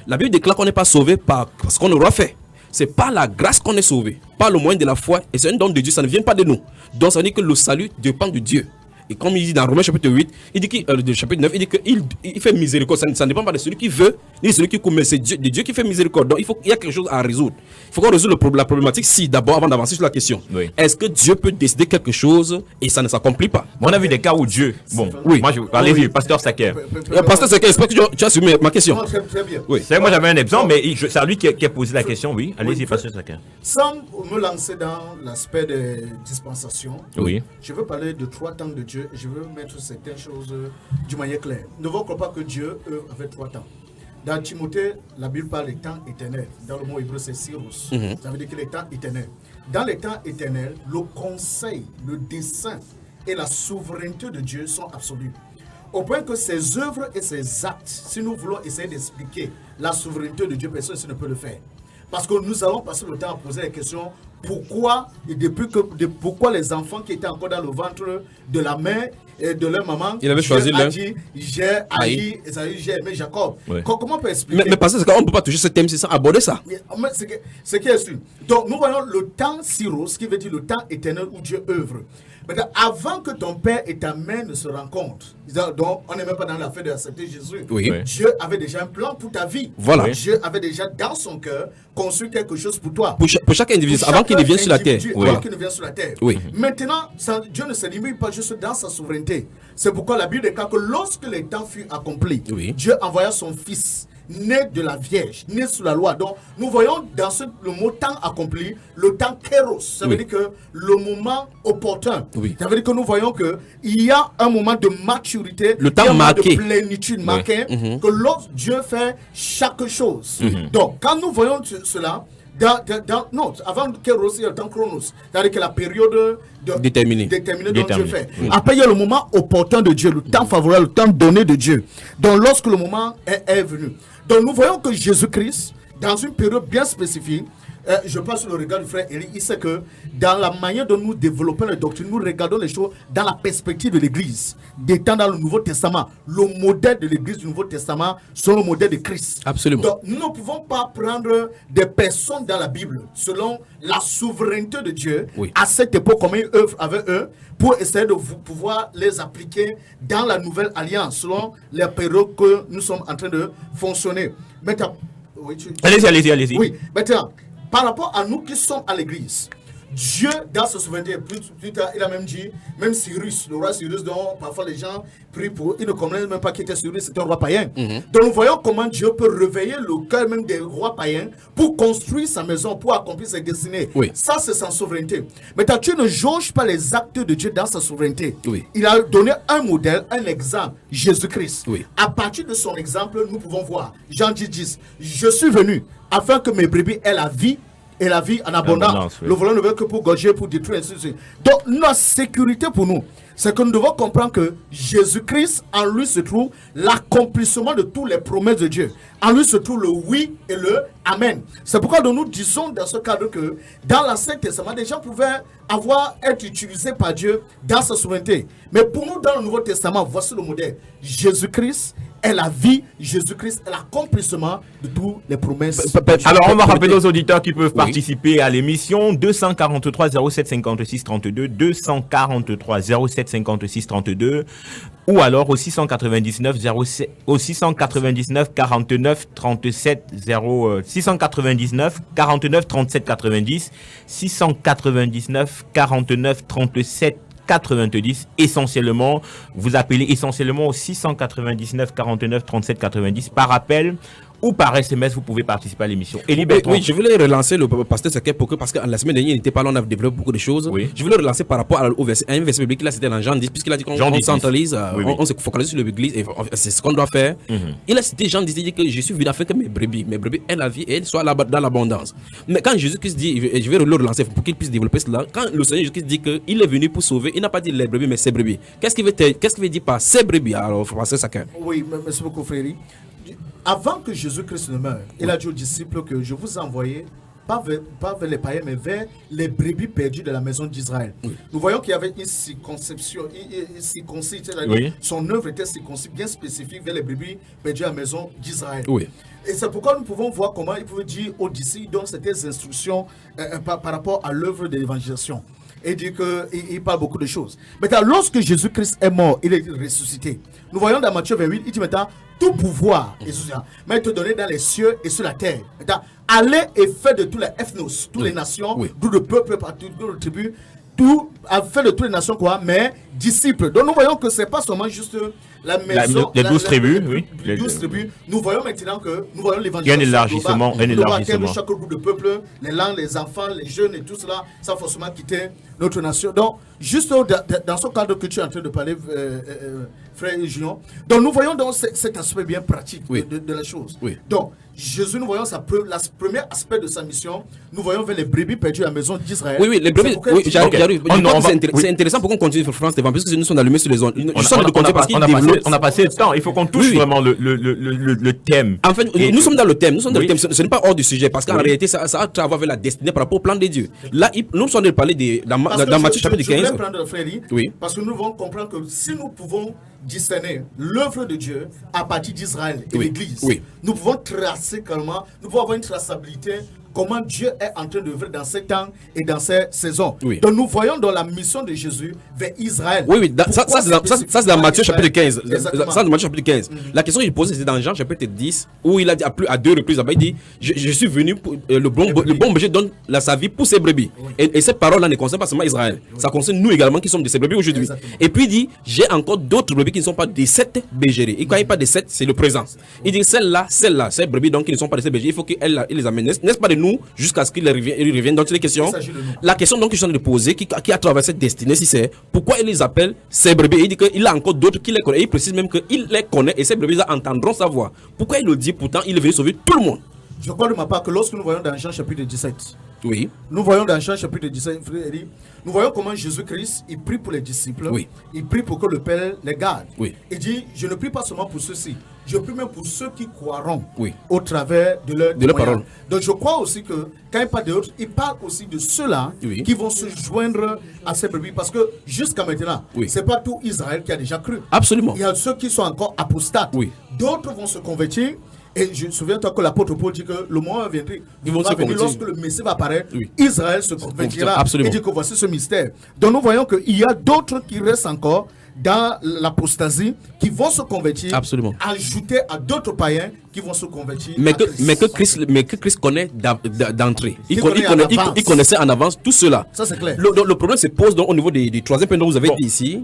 La Bible déclare qu'on n'est pas sauvé parce qu'on aura fait. C'est par la grâce qu'on est sauvé, par le moyen de la foi. Et c'est un don de Dieu, ça ne vient pas de nous. Donc ça veut dire que le salut dépend de Dieu. Et comme il dit dans Romains chapitre 8, il dit chapitre 9, il dit qu'il fait miséricorde. Ça ne dépend pas de celui qui veut, ni de celui qui commet. C'est Dieu qui fait miséricorde. Donc il y a quelque chose à résoudre. Il faut qu'on résolve la problématique d'abord, avant d'avancer sur la question. Oui. Est-ce que Dieu peut décider quelque chose et ça ne s'accomplit pas? On a vu des cas où Dieu... Bon, Oui. moi, allez-y, pasteur Saker. Pasteur, j'espère que tu as assumé ma question. Non, très bien. Oui. C'est vrai, moi j'avais un exemple, mais c'est à lui qui a posé la question, oui. Allez-y, pasteur Saker. Sans me lancer dans l'aspect des dispensations, Oui. je veux parler de 3 temps de Dieu et je veux mettre certaines choses d'une manière claire. Ne vous croyez pas que Dieu avait 3 temps. Dans Timothée, la Bible parle des temps éternels. Dans le mot hébreu, c'est Syros. Ça veut dire que les temps éternels. Dans les temps éternels, le conseil, le dessein et la souveraineté de Dieu sont absolus. Au point que ses œuvres et ses actes, si nous voulons essayer d'expliquer la souveraineté de Dieu, personne ne peut le faire. Parce que nous allons passer le temps à poser la question pourquoi les enfants qui étaient encore dans le ventre de la mère et de leur maman, Il avait choisi l'un. j'ai haï, j'ai aimé Jacob. Oui. Comment on peut expliquer? Mais parce qu'on ne peut pas toucher ce thème sans aborder ça. Mais ce qui est sûr. Donc nous voyons le temps Syros, ce qui veut dire le temps éternel où Dieu œuvre. Maintenant, avant que ton père et ta mère ne se rencontrent, donc on n'est même pas dans l'affaire d'accepter Jésus. Oui. Dieu avait déjà un plan pour ta vie. Voilà. Dieu avait déjà dans son cœur construit quelque chose pour toi. Pour chaque individu, Pour avant qu'il ne vienne sur la terre. individu, Voilà. avant qu'il ne vienne sur la terre. Oui. Maintenant, Dieu ne se limite pas juste dans sa souveraineté. C'est pourquoi la Bible déclare que lorsque les temps furent accomplis, Oui. Dieu envoya son fils, né de la Vierge, né sous la loi. Donc, nous voyons dans le mot temps accompli, le temps kéros. Ça veut Oui. dire que le moment opportun. Oui. Ça veut dire que nous voyons qu'il y a un moment de maturité, Le temps il y a un moment marqué. de plénitude marquée, que lorsque Dieu fait chaque chose. Donc, quand nous voyons cela, non, avant Kéros, il y a le temps Chronos. C'est-à-dire que la période Déterminée. dont Dieu fait. Après, il y a le moment opportun de Dieu, le temps favorable, le temps donné de Dieu. Donc, lorsque le moment est venu. Donc, nous voyons que Jésus-Christ, dans une période bien spécifique, je passe sur le regard du frère Eli, il sait que dans la manière dont nous développons les doctrines, nous regardons les choses dans la perspective de l'Église. D'étant dans le Nouveau Testament, le modèle de l'Église du Nouveau Testament, c'est le modèle de Christ. Absolument. Donc, nous ne pouvons pas prendre des personnes dans la Bible selon la souveraineté de Dieu Oui. à cette époque, comment ils œuvrent avec eux, pour essayer de pouvoir les appliquer dans la nouvelle alliance, selon les périodes que nous sommes en train de fonctionner. Maintenant, oui, Allez-y. oui, maintenant, par rapport à nous qui sommes à l'église, Dieu, dans sa souveraineté, plus tard, il a même dit, même Cyrus, le roi Cyrus, dont parfois les gens prient pour, ils ne connaissent même pas qui était Cyrus, c'était un roi païen. Donc nous voyons comment Dieu peut réveiller le cœur même des rois païens pour construire sa maison, pour accomplir ses destinées. Oui. Ça, c'est sa souveraineté. Maintenant, tu ne jauges pas les actes de Dieu dans sa souveraineté. Oui. Il a donné un modèle, un exemple, Jésus-Christ. Oui. À partir de son exemple, nous pouvons voir, Jean 10, je suis venu afin que mes brebis aient la vie et la vie en abondance. Oui. Le volant ne veut que pour gorger, pour détruire, ainsi de suite. Donc, notre sécurité pour nous, c'est que nous devons comprendre que Jésus-Christ, en lui se trouve l'accomplissement de toutes les promesses de Dieu. En lui se trouve le oui et le amen. C'est pourquoi nous disons dans ce cadre que dans l'Ancien Testament, des gens pouvaient être utilisés par Dieu dans sa souveraineté. Mais pour nous, dans le Nouveau Testament, voici le modèle. Jésus-Christ est la vie. Jésus-Christ est l'accomplissement de toutes les promesses. Alors, on va rappeler aux auditeurs qui peuvent participer à l'émission 243 07 56 32, 243 07 56 32, ou alors au 699 49 37 699 49 37 90, 699 49 37 90, essentiellement, vous appelez essentiellement au 699 49 37 90 par appel ou par SMS, vous pouvez participer à l'émission. Oui, je voulais relancer le pasteur Saké parce que la semaine dernière, il n'était pas là, on a développé beaucoup de choses. Oui. Je voulais relancer par rapport à un verset biblique, là c'était dans Jean 10, puisqu'il a dit qu'on centralise, on se focalise sur l'église, et c'est ce qu'on doit faire. Il a cité Jean 10, il dit que je suis venu afin que mes brebis aient la vie et elles soient dans l'abondance. Mais quand Jésus-Christ dit, et je vais le relancer pour qu'il puisse développer cela, quand le Seigneur Jésus-Christ dit qu'il est venu pour sauver, il n'a pas dit les brebis, mais ses brebis. Qu'est-ce qu'il veut dire par ses brebis, alors, pasteur Saké? Oui, merci beaucoup, frère. Avant que Jésus-Christ ne meure, il a dit aux disciples que je vous ai envoyé, pas vers les païens, mais vers les brebis perdues de la maison d'Israël. Oui. Nous voyons qu'il y avait une circoncision, son œuvre était circoncis, bien spécifique vers les brebis perdues de la maison d'Israël. Oui. Et c'est pourquoi nous pouvons voir comment il pouvait dire aux disciples, donc c'était des instructions par rapport à l'œuvre de l'évangélisation. Et dit qu'il parle beaucoup de choses. Maintenant, lorsque Jésus-Christ est mort, il est ressuscité. Nous voyons dans Matthieu 28, il dit maintenant, tout pouvoir, mais te donné dans les cieux et sur la terre. Maintenant, allez et faites de tous les ethnos, toutes les nations, d'où le peuple, partout, d'où le tribu, tout, a fait de toutes les nations quoi, mais disciples. Donc nous voyons que c'est pas seulement juste la maison, les 12 tribus, oui. Les 12 tribus. Nous voyons maintenant que nous voyons l'évangile. Il y a un élargissement, Chaque groupe de peuple, les langues, les enfants, les jeunes et tout cela, sans forcément quitter notre nation. Donc, juste dans ce cadre que tu es en train de parler, frère Junior, donc nous voyons donc cet aspect bien pratique de la chose. Oui. Donc, Jésus, nous voyons le premier aspect de sa mission, nous voyons vers les brebis perdues à la maison d'Israël. Oui, les brebis, j'arrive. C'est intéressant pour qu'on continue sur France TV, parce que nous sommes allumés sur les ondes. On a passé le temps, il faut qu'on touche vraiment le thème. En fait, nous sommes dans le thème, ce n'est pas hors du sujet, parce qu'en réalité, ça a à voir avec la destinée par rapport au plan de Dieu. Là, nous sommes en train de parler dans Matthieu chapitre 15. Je voulais prendre le frère, parce que nous devons comprendre que si nous pouvons discerner l'œuvre de Dieu à partir d'Israël et l'Église, nous pouvons tracer calmement, nous pouvons avoir une traçabilité comment Dieu est en train d'œuvrer dans ces temps et dans ces saisons. Donc nous voyons dans la mission de Jésus vers Israël. Ça c'est dans Matthieu chapitre 15. Ça, dans Matthieu chapitre 15. La question qu'il posait, c'est dans Jean chapitre 10, où il a dit à deux reprises, il dit, je suis venu pour le bon berger donne sa vie pour ses brebis. Et cette parole-là ne concerne pas seulement Israël. Ça concerne nous également qui sommes de ces brebis aujourd'hui. Et puis il dit, j'ai encore d'autres brebis qui ne sont pas de cette bergerie. Et quand il parle de cette, c'est le présent. Il dit, celle-là, ces brebis donc qui ne sont pas de cette bergerie, il faut qu'il les amène. N'est-ce pas de nous jusqu'à ce qu'il revienne dans toutes les questions. La question donc que je suis en train de poser, qui a traversé cette destinée, si c'est pourquoi il les appelle ses brebis. Il dit qu'il a encore d'autres qui les connaissent. Et il précise même qu'il les connaît et ces brebis entendront sa voix. Pourquoi il le dit? Pourtant, il est venu sauver tout le monde. Je crois de ma part que lorsque nous voyons dans Jean chapitre 17, nous voyons dans Jean chapitre 17, nous voyons comment Jésus-Christ, il prie pour les disciples, il prie pour que le Père les garde. Il dit, je ne prie pas seulement pour ceux-ci, je prie même pour ceux qui croiront au travers de leur parole. Donc je crois aussi que quand il parle d'autres, il parle aussi de ceux-là qui vont se joindre à ces brebis, parce que jusqu'à maintenant, c'est pas tout Israël qui a déjà cru. Absolument. Il y a ceux qui sont encore apostates. D'autres vont se convertir. Et je me souviens toi que l'apôtre Paul dit que le moment viendra, lorsque le Messie va apparaître, Israël se convertira. Absolument. Et dit que voici ce mystère. Donc nous voyons qu'il y a d'autres qui restent encore dans l'apostasie, qui vont se convertir, ajouter à d'autres païens qui vont se convertir. Mais que Christ connaît d'entrée. Il connaissait en avance tout cela. Ça c'est clair. Le problème se pose donc au niveau du troisième point dont vous avez dit ici.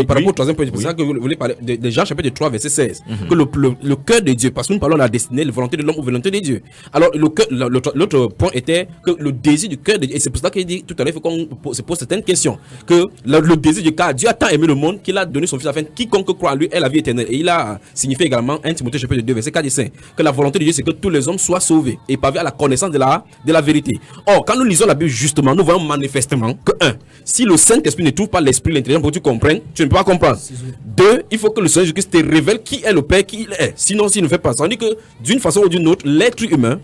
Par rapport au troisième point, c'est pour ça que vous voulez parler de Jean chapitre 3 verset 16. Que le cœur de Dieu, parce que nous parlons de la destinée, la volonté de l'homme ou la volonté de Dieu. Alors l'autre point était que le désir du cœur de Dieu, et c'est pour ça qu'il dit tout à l'heure, il faut qu'on se pose certaines questions. Que le désir du cœur, Dieu a tant aimé le monde qu'il a donné son fils afin que quiconque croit en lui ait la vie éternelle. Et il a signifié également 1 Timothée chapitre 2 verset 4 et 5 que la volonté de Dieu c'est que tous les hommes soient sauvés et pavés à la connaissance de la vérité. Or quand nous lisons la Bible justement, nous voyons manifestement que 1. Si le Saint-Esprit ne trouve pas l'esprit, l'intelligence pour que tu comprennes, tu ne peux pas comprendre. 2. Il faut que le Seigneur Jésus-Christ te révèle qui est le Père, qui il est. Sinon, s'il ne fait pas ça, on dit que d'une façon ou d'une autre, l'être humain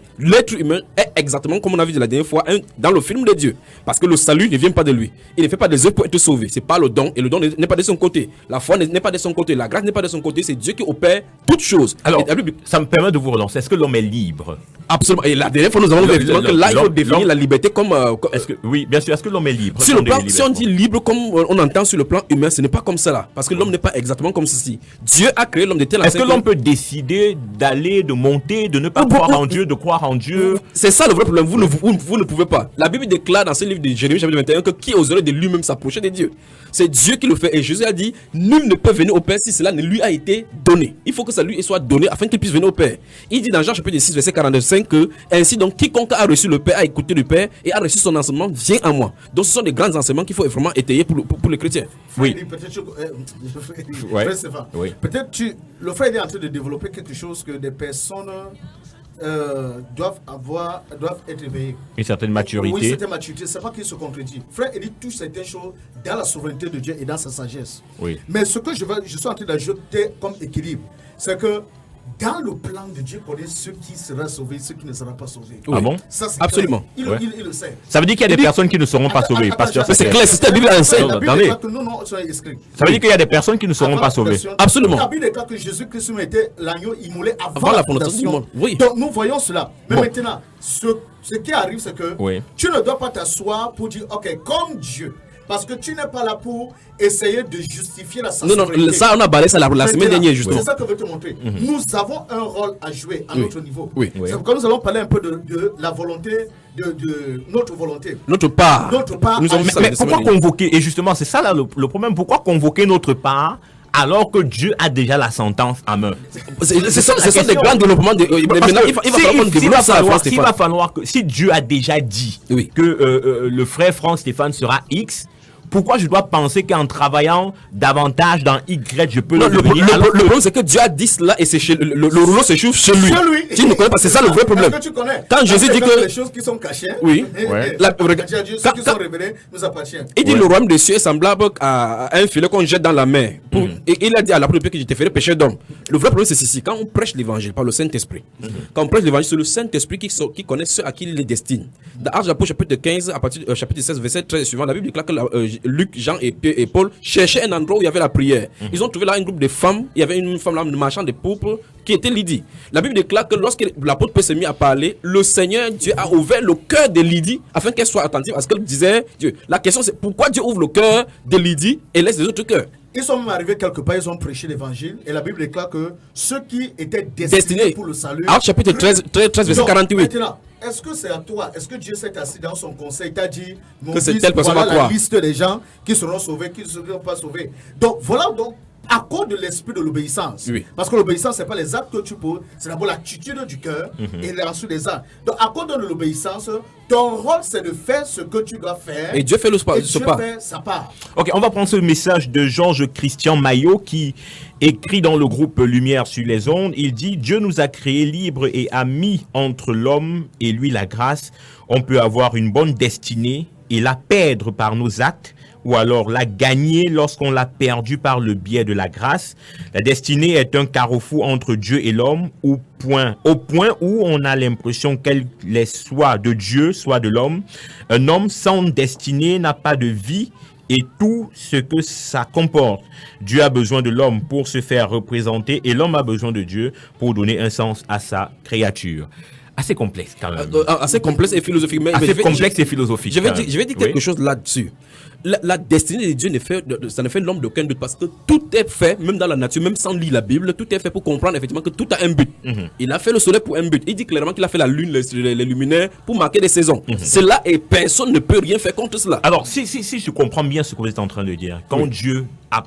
est exactement comme on a vu de la dernière fois dans le film de Dieu. Parce que le salut ne vient pas de lui. Il ne fait pas des œuvres pour être sauvé. C'est pas le don. Et le don n'est pas de son côté. côté. La foi n'est pas de son côté. La grâce n'est pas de son côté. C'est Dieu qui opère toutes choses. Alors, Et la Bible- ça me permet de vous relancer. Est-ce que l'homme est libre? absolument. Et la dernière fois, nous avons vu effectivement que là, il faut définir la liberté comme. Est-ce que, oui, bien sûr. Est-ce que l'homme est libre? Sur le plan, si on dit libre comme on entend sur le plan humain, ce n'est pas comme ça là. Parce que l'homme n'est pas exactement comme ceci. Dieu a créé l'homme de telle Est-ce que façon l'homme peut décider d'aller, de monter, de ne pas croire en Dieu, de croire en Dieu? C'est ça le vrai problème. Vous ne pouvez pas. La Bible déclare dans ce livre de Jérémie chapitre 21 que qui oserait de lui-même s'approcher de Dieu? C'est Dieu qui le fait. Et Jésus a dit, nul ne peut venir au Père si cela ne lui a été donné. Il faut que ça lui soit donné afin qu'il puisse venir au Père. Il dit dans Jean chapitre 6 verset 45 que ainsi donc quiconque a reçu le Père, a écouté le Père et a reçu son enseignement vient à moi. Donc ce sont des grands enseignements qu'il faut vraiment étayer pour les chrétiens. Oui. Ouais. Oui. Peut-être le frère est en train de développer quelque chose que des personnes doivent être éveillées. Une certaine maturité. Oui, certaine maturité. C'est pas qu'il se contredit. Frère Élie touche certaines choses dans la souveraineté de Dieu et dans sa sagesse. Oui. Mais ce que je suis en train d'ajouter comme équilibre, c'est que dans le plan de Dieu, connaît ceux qui seront sauvés, ceux qui ne seront pas sauvés. Ah bon? Ça, c'est Absolument. clair. Il le sait. Ça veut dire qu'il y a des personnes qui ne seront pas sauvées. Pasteur, C'est clair, c'est la Bible enseigne. La Bible attendez. déclare que non, soyez inscrits. Ça veut dire qu'il y a des personnes qui ne seront pas sauvées. Absolument. La Bible déclare que Jésus-Christ était l'agneau immolé avant Avant la la fondation du monde. Oui. Donc nous voyons cela. Mais Bon. maintenant, ce qui arrive, c'est que Oui. tu ne dois pas t'asseoir pour dire, ok, comme Dieu. Parce que tu n'es pas là pour essayer de justifier la Non, non, ça on a balayé ça la semaine Maintenant, dernière justement. c'est ça que je veux te montrer. Nous avons un rôle à jouer à Oui. notre niveau. Oui. C'est pourquoi nous allons parler un peu de la volonté, de notre volonté. Notre part. Notre part Nous avons à vu ça Mais la pourquoi semaine dernière. convoquer? Et justement, c'est ça là le problème. Pourquoi convoquer notre part alors que Dieu a déjà la sentence en main? Ce sont des grands développements. Parce Maintenant, que il va falloir qu'on s'il développe va ça à la falloir- fois, s'il va Stéphane. falloir que si Dieu a déjà dit Oui. que le frère Franck Stéphane sera X, pourquoi je dois penser qu'en travaillant davantage dans Y, je peux Non, le le devenir alors que- problème, c'est que Dieu a dit cela et c'est le rouleau se chauffe chez lui. Chez lui. Tu ne connais pas, c'est ça le vrai problème. Est-ce que tu connais? Quand Jésus dit que. les choses qui sont cachées, Oui. Ouais. Dieu, ceux qui Quand- sont révélés nous appartiennent. Il dit le royaume des cieux est semblable à un filet qu'on jette dans la mer. Et il a dit à la première que je te ferai pécher d'homme. Le vrai problème c'est ceci, quand on prêche l'évangile par le Saint-Esprit, quand on prêche l'évangile, c'est le Saint-Esprit qui connaît ceux à qui il les destine. Dans Actes apôtres chapitre 15, à partir chapitre 16, verset 13 suivant, la Bible déclare que Luc, Jean et Paul cherchaient un endroit où il y avait la prière. Ils ont trouvé là un groupe de femmes, il y avait une femme là, marchande de pourpre, qui était Lydie. La Bible déclare que lorsque l'apôtre Paul s'est mis à parler, le Seigneur Dieu a ouvert le cœur de Lydie afin qu'elle soit attentive à ce qu'elle disait Dieu. La question c'est pourquoi Dieu ouvre le cœur de Lydie et laisse les autres cœurs? Ils sont même arrivés quelque part, ils ont prêché l'évangile et la Bible déclare que ceux qui étaient destinés Destinés. pour le salut. Actes chapitre 13 verset Donc, 48. Maintenant, est-ce que c'est à toi? Est-ce que Dieu s'est assis dans son conseil, t'a dit mon Que c'est fils, telle personne voilà à la toi. liste des gens qui seront sauvés, qui ne seront pas sauvés. Donc voilà donc. À cause de l'esprit de l'obéissance. Oui. Parce que l'obéissance, ce n'est pas les actes que tu poses, c'est d'abord l'attitude du cœur et ensuite les actes. Donc, à cause de l'obéissance, ton rôle, c'est de faire ce que tu dois faire. Et Dieu fait ce Dieu pas. fait sa part. Ok, on va prendre ce message de Georges Christian Maillot qui écrit dans le groupe Lumière sur les ondes. Il dit: Dieu nous a créés libres et a mis entre l'homme et lui la grâce. On peut avoir une bonne destinée et la perdre par nos actes, ou alors la gagner lorsqu'on l'a perdue par le biais de la grâce. La destinée est un carrefour entre Dieu et l'homme, au point où on a l'impression qu'elle est soit de Dieu, soit de l'homme. Un homme sans destinée n'a pas de vie et tout ce que ça comporte. Dieu a besoin de l'homme pour se faire représenter et l'homme a besoin de Dieu pour donner un sens à sa créature. Assez complexe quand même. Assez complexe et philosophique. Mais Assez complexe et philosophique. Je vais quand dire, même. je vais dire Oui. quelque chose là-dessus. La destinée de Dieu, ça ne fait l'homme d'aucun doute parce que tout est fait, même dans la nature, même sans lire la Bible, tout est fait pour comprendre effectivement que tout a un but. Il a fait le soleil pour un but. Il dit clairement qu'il a fait la lune, les luminaires pour marquer des saisons. C'est là et personne ne peut rien faire contre cela. Alors, si je comprends bien ce que vous êtes en train de dire, quand Dieu a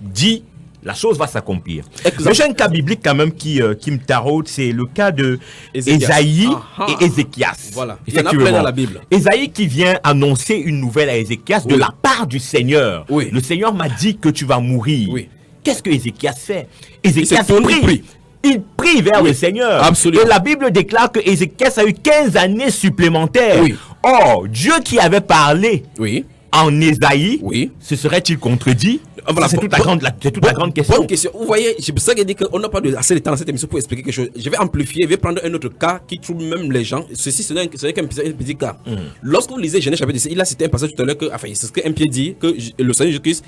dit, la chose va s'accomplir. Exact. Mais j'ai un cas biblique quand même qui me taraude, c'est le cas de Ézéchias. Ésaïe Ah, et Ézéchias. Voilà. Il y en a plein dans la Bible. Ésaïe qui vient annoncer une nouvelle à Ézéchias de Oui. la part du Seigneur. Oui. Le Seigneur m'a dit que tu vas mourir. Oui. Qu'est-ce que Ézéchias fait? Ézéchias s'est tourné, prie. Il prie vers le Seigneur. Absolument. Et la Bible déclare que Ézéchias a eu 15 années supplémentaires. Oui. Or, Dieu qui avait parlé Oui. en Ésaïe, Oui. se serait-il contredit? Voilà, c'est toute la grande question. Bonne question. Vous voyez, c'est pour ça qu'il dit qu'on n'a pas assez de temps dans cette émission pour expliquer quelque chose. Je vais amplifier, je vais prendre un autre cas qui trouve même les gens. Ceci, ce n'est qu'un petit cas. Lorsque vous lisez Genèse chapitre 6, il a cité un passage tout à l'heure que, enfin, c'est ce qu'un pied dit, que le Seigneur Jésus-Christ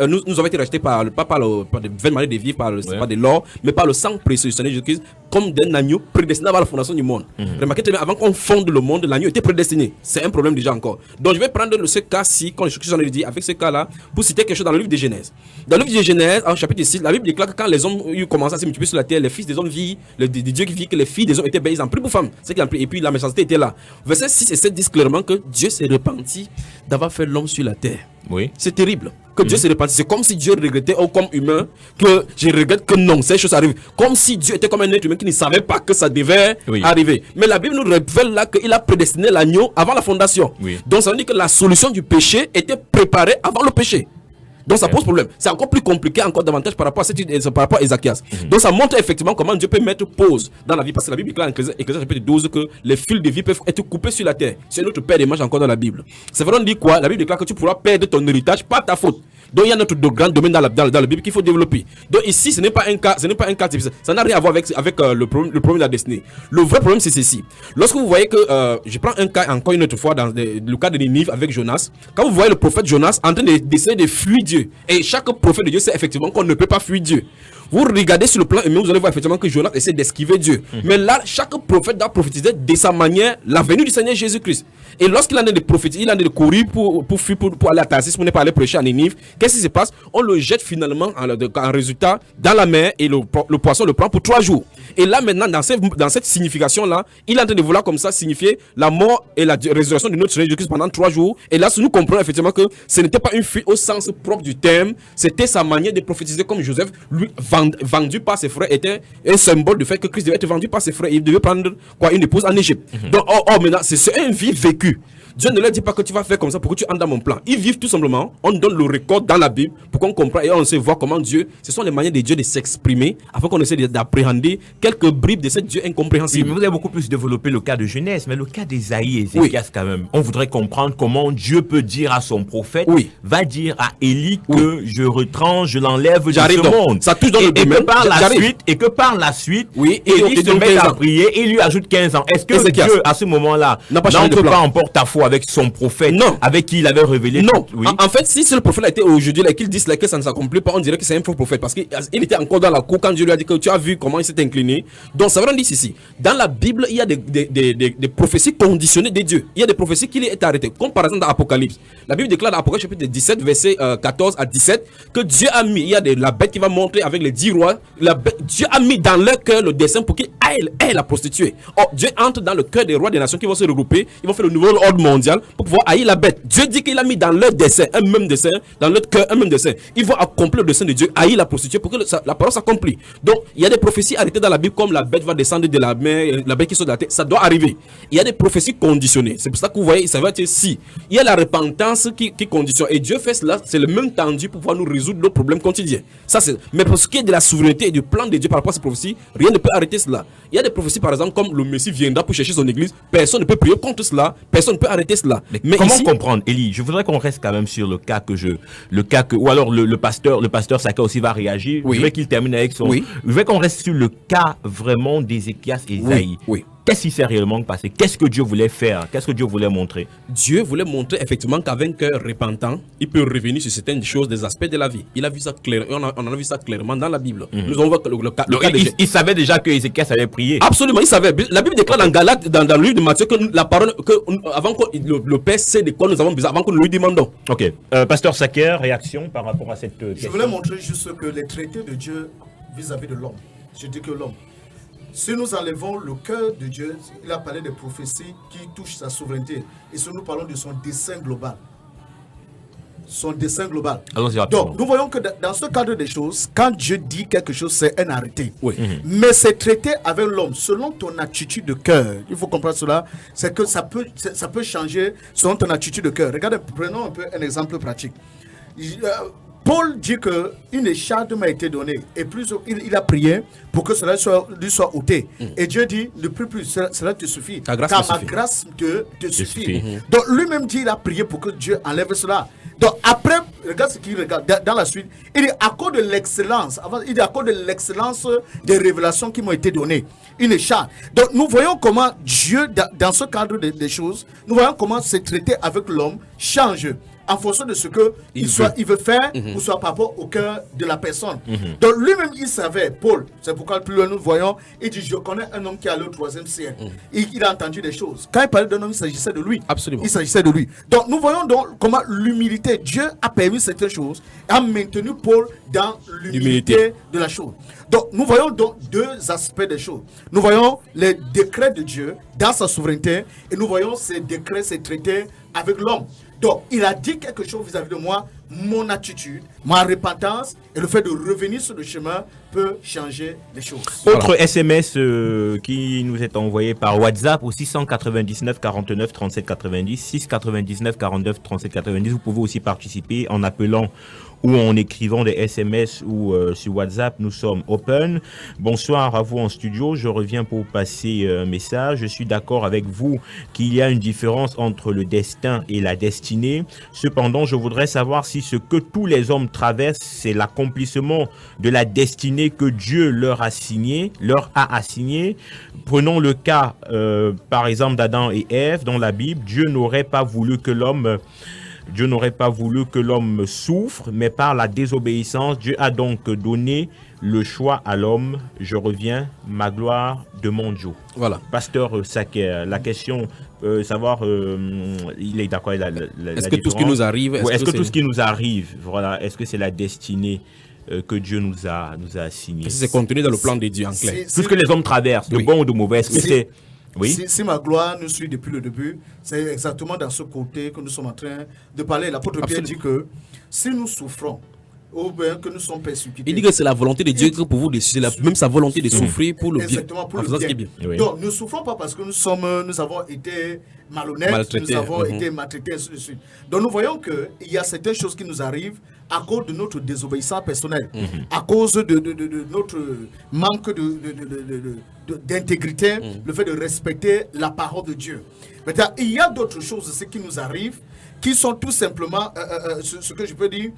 nous avons été rachetés pas par des vaines manières de vivre, pas de l'or, mais par le sang précieux du Seigneur Jésus-Christ, comme d'un agneau prédestiné avant la fondation du monde. Remarquez très bien, avant qu'on fonde le monde, l'agneau était prédestiné. C'est un problème déjà encore. Donc je vais prendre ce cas-ci, quand j'en ai dit, avec ce cas-là, pour citer quelque chose dans le livre de Genèse. Dans le livre de Genèse, en chapitre 6, la Bible déclare que quand les hommes ont commencé à se multiplier sur la terre, les fils des hommes vivent, des dieux qui vivent, que les filles des hommes étaient belles, ils en pris pour femmes. C'est qu'ils en pris, et puis la méchanceté était là. Versets 6 et 7 disent clairement que Dieu s'est repenti d'avoir fait l'homme sur la terre. Oui. C'est terrible. Que Dieu s'est repenti. C'est comme si Dieu regrettait, ou comme humain, que je regrette que non, ces choses arrivent. Comme si Dieu était comme un être humain qui ne savait pas que ça devait arriver. Mais la Bible nous révèle là qu'il a prédestiné l'agneau avant la fondation. Oui. Donc ça veut dire que la solution du péché était préparée avant le péché. Donc ça pose problème. C'est encore plus compliqué, encore davantage par rapport à Ézéchias. Donc ça montre effectivement comment Dieu peut mettre pause dans la vie. Parce que la Bible déclare en Ecclésiaste chapitre 12 que les fils de vie peuvent être coupés sur la terre. C'est notre père des manches encore dans la Bible. C'est vraiment dit quoi? La Bible déclare que tu pourras perdre ton héritage par ta faute. Donc il y a notre grand domaine dans la Bible qu'il faut développer. Donc ici ce n'est pas un cas difficile. Ça n'a rien à voir avec le problème de la destinée. Le vrai problème c'est ceci. Lorsque vous voyez que je prends un cas encore une autre fois dans le cas de Ninive avec Jonas. Quand vous voyez le prophète Jonas en train d'essayer de fuir Dieu, et chaque prophète de Dieu sait effectivement qu'on ne peut pas fuir Dieu. Vous regardez sur le plan humain, vous allez voir effectivement que Jonas essaie d'esquiver Dieu. Mais là, chaque prophète doit prophétiser de sa manière la venue du Seigneur Jésus-Christ. Et lorsqu'il en est de prophétiser, il en est de courir pour aller à Tarsis, pour ne pas aller prêcher à Ninive. Qu'est-ce qui se passe? On le jette finalement en résultat dans la mer et le poisson le prend pour 3 jours. Et là maintenant, dans cette signification-là, il est en train de vouloir comme ça signifier la mort et la résurrection de notre Seigneur Jésus-Christ pendant 3 jours. Et là, nous comprenons effectivement que ce n'était pas une fuite au sens propre du terme, c'était sa manière de prophétiser comme Joseph, lui, vendu par ses frères, était un symbole du fait que Christ devait être vendu par ses frères. Il devait prendre une épouse en Égypte. Donc, maintenant, c'est une vie vécue. Dieu ne leur dit pas que tu vas faire comme ça pour que tu entres dans mon plan. Ils vivent tout simplement, on donne le record dans la Bible pour qu'on comprenne et on sait voir comment Dieu, ce sont les manières de Dieu de s'exprimer afin qu'on essaie d'appréhender quelques bribes de ce Dieu incompréhensible. Oui, vous avez beaucoup plus développé le cas de Genèse, mais le cas d'Ésaïe et Ézéchias quand même. On voudrait comprendre comment Dieu peut dire à son prophète, va dire à Élie que je retranche, je l'enlève de ce monde. Ça touche dans le domaine. Et que par la suite, Élie se met à prier et lui ajoute 15 ans. Est-ce que Dieu, à ce moment-là, n'entre pas en porte-à-faux avec son prophète, avec qui il avait révélé? Non. En fait, si le prophète a été aujourd'hui là, qu'il dise que ça ne s'accomplit pas, on dirait que c'est un faux prophète parce qu'il était encore dans la cour quand Dieu lui a dit que tu as vu comment il s'est incliné. Donc ça veut dire ici, dans la Bible, il y a des prophéties conditionnées de Dieu. Il y a des prophéties qui est arrêtées, comme par exemple dans Apocalypse. La Bible déclare dans Apocalypse chapitre 17, verset 14 à 17, que Dieu a mis, il y a la bête qui va monter avec les 10 rois. Dieu a mis dans leur cœur le dessein pour qu'ils aillent la prostituer. Or, Dieu entre dans le cœur des rois des nations qui vont se regrouper, ils vont faire le nouvel ordre mondial pour pouvoir haïr la bête. Dieu dit qu'il a mis dans leur dessein un même dessein, dans leur cœur un même dessein. Ils vont accomplir le dessein de Dieu, haïr la prostituée pour que la parole s'accomplit. Donc, il y a des prophéties arrêtées dans la Bible comme la bête va descendre de la mer, la bête qui sort de la terre. Ça doit arriver. Il y a des prophéties conditionnées. C'est pour ça que vous voyez, ça va être si. Il y a la repentance qui conditionne. Et Dieu fait cela, c'est le même tendu pour pouvoir nous résoudre nos problèmes quotidiens. Mais pour ce qui est de la souveraineté et du plan de Dieu par rapport à ces prophéties, rien ne peut arrêter cela. Il y a des prophéties, par exemple, comme le Messie viendra pour chercher son église. Personne ne peut prier contre cela. Personne ne peut arrêter cela. Mais comment comprendre, Élie? Je voudrais qu'on reste quand même sur le cas ou alors le pasteur Saka aussi va réagir. Je veux qu'il termine avec son. Je veux qu'on reste sur le cas vraiment d'Ézéchias et Ésaïe. Qu'est-ce qui s'est réellement passé? Qu'est-ce que Dieu voulait faire? Qu'est-ce que Dieu voulait montrer? Dieu voulait montrer effectivement qu'avec un cœur repentant, il peut revenir sur certaines choses, des aspects de la vie. Il a vu ça clairement, on a vu ça clairement dans la Bible. Nous avons le cas il savait déjà que Ézéchias avait prié. Absolument, il savait. La Bible déclare dans Galates, dans le livre de Matthieu, que la parole, avant que le Père sait de quoi nous avons besoin, avant que nous lui demandons. Ok. Pasteur Saker, réaction par rapport à cette question? Je voulais montrer juste que les traités de Dieu vis-à-vis de l'homme, je dis que l'homme, si nous enlevons le cœur de Dieu, il a parlé des prophéties qui touchent sa souveraineté. Et si nous parlons de son dessein global. Son dessein global. Donc, nous voyons que dans ce cadre des choses, quand Dieu dit quelque chose, c'est un arrêté. Mais c'est traité avec l'homme, selon ton attitude de cœur. Il faut comprendre cela. C'est que ça peut changer selon ton attitude de cœur. Regardez, prenons un peu un exemple pratique. Paul dit qu'une écharpe m'a été donnée et plus il a prié pour que cela lui soit ôté. Et Dieu dit, ne prie plus, cela te suffit. Car ma grâce te suffit. Donc lui-même dit, il a prié pour que Dieu enlève cela. Donc après regarde ce qu'il regarde dans la suite. Il dit à cause de l'excellence, il dit à cause de l'excellence des révélations qui m'ont été données. Une charge. Donc nous voyons comment Dieu, dans ce cadre des choses, nous voyons comment se traiter avec l'homme change en fonction de ce que il veut faire ou soit par rapport au cœur de la personne. Donc lui-même il savait, Paul, c'est pourquoi plus loin nous voyons, il dit je connais un homme qui est allé au 3e siècle. Il a entendu des choses. Quand il parlait d'un homme, il s'agissait de lui. Absolument. Il s'agissait de lui. Donc nous voyons donc comment l'humilité, Dieu a permis certaines choses, a maintenu Paul dans l'humilité de la chose. Donc nous voyons donc deux aspects des choses. Nous voyons les décrets de Dieu dans sa souveraineté et nous voyons ces décrets, ces traités avec l'homme. Donc, il a dit quelque chose vis-à-vis de moi, mon attitude, ma repentance et le fait de revenir sur le chemin peut changer les choses. Autre SMS qui nous est envoyé par WhatsApp au 699 49 37 90, 699 49 37 90. Vous pouvez aussi participer en appelant ou en écrivant des SMS ou sur WhatsApp. Nous sommes open. Bonsoir à vous en studio. Je reviens pour passer un message. Je suis d'accord avec vous qu'il y a une différence entre le destin et la destinée. Cependant, je voudrais savoir si ce que tous les hommes traversent, c'est l'accomplissement de la destinée que Dieu leur a assigné. Prenons le cas, par exemple, d'Adam et Ève dans la Bible. Dieu n'aurait pas voulu que l'homme souffre, mais par la désobéissance, Dieu a donc donné le choix à l'homme. Je reviens, ma gloire de mon Dieu. Voilà. Pasteur Saker, la question, savoir, il est d'accord avec la est-ce que tout ce qui nous arrive, est-ce que tout ce qui nous arrive, voilà, est-ce que c'est la destinée que Dieu nous a assigné? C'est contenu dans le plan de Dieu en clair. Tout ce que les hommes traversent, de bon ou de mauvais, est-ce que c'est... Oui. Si ma gloire nous suit depuis le début, c'est exactement dans ce côté que nous sommes en train de parler. L'apôtre Pierre dit que si nous souffrons, ou bien que nous sommes persécutés. Il dit que c'est la volonté de Dieu que pour vous, c'est même sa volonté de souffrir pour le bien. Exactement, pour le bien. Oui. Donc, nous ne souffrons pas parce que nous avons été malhonnêtes, nous avons été maltraités, ainsi de suite. Donc, nous voyons qu'il y a certaines choses qui nous arrivent à cause de notre désobéissance personnelle, à cause de notre manque d'intégrité, le fait de respecter la parole de Dieu. Maintenant, il y a d'autres choses aussi qui nous arrivent, qui sont tout simplement, ce que je peux dire,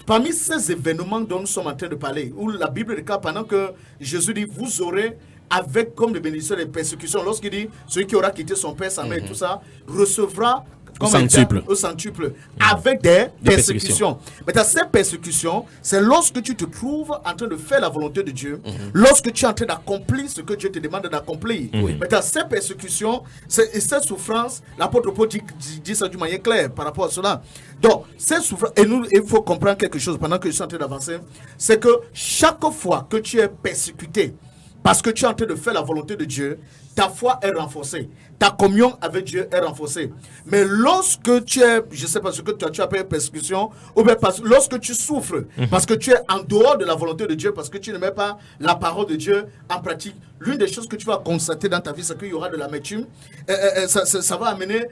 parmi ces événements dont nous sommes en train de parler, où la Bible déclare pendant que Jésus dit, vous aurez avec comme les bénédictions des persécutions, lorsqu'il dit, celui qui aura quitté son père, sa mère et tout ça, recevra au centuple, avec des persécutions. Mais ces persécutions, c'est lorsque tu te trouves en train de faire la volonté de Dieu, lorsque tu es en train d'accomplir ce que Dieu te demande d'accomplir. Mais ces persécutions, et cette souffrance, l'apôtre Paul dit ça d'une manière claire par rapport à cela. Donc, cette souffrance, et il faut comprendre quelque chose pendant que je suis en train d'avancer, c'est que chaque fois que tu es persécuté, parce que tu es en train de faire la volonté de Dieu, ta foi est renforcée. Ta communion avec Dieu est renforcée. Mais lorsque tu es, je ne sais pas ce que tu appelles persécution, ou bien lorsque tu souffres, parce que tu es en dehors de la volonté de Dieu, parce que tu ne mets pas la parole de Dieu en pratique, l'une des choses que tu vas constater dans ta vie, c'est qu'il y aura de l'amertume. Ça va amener,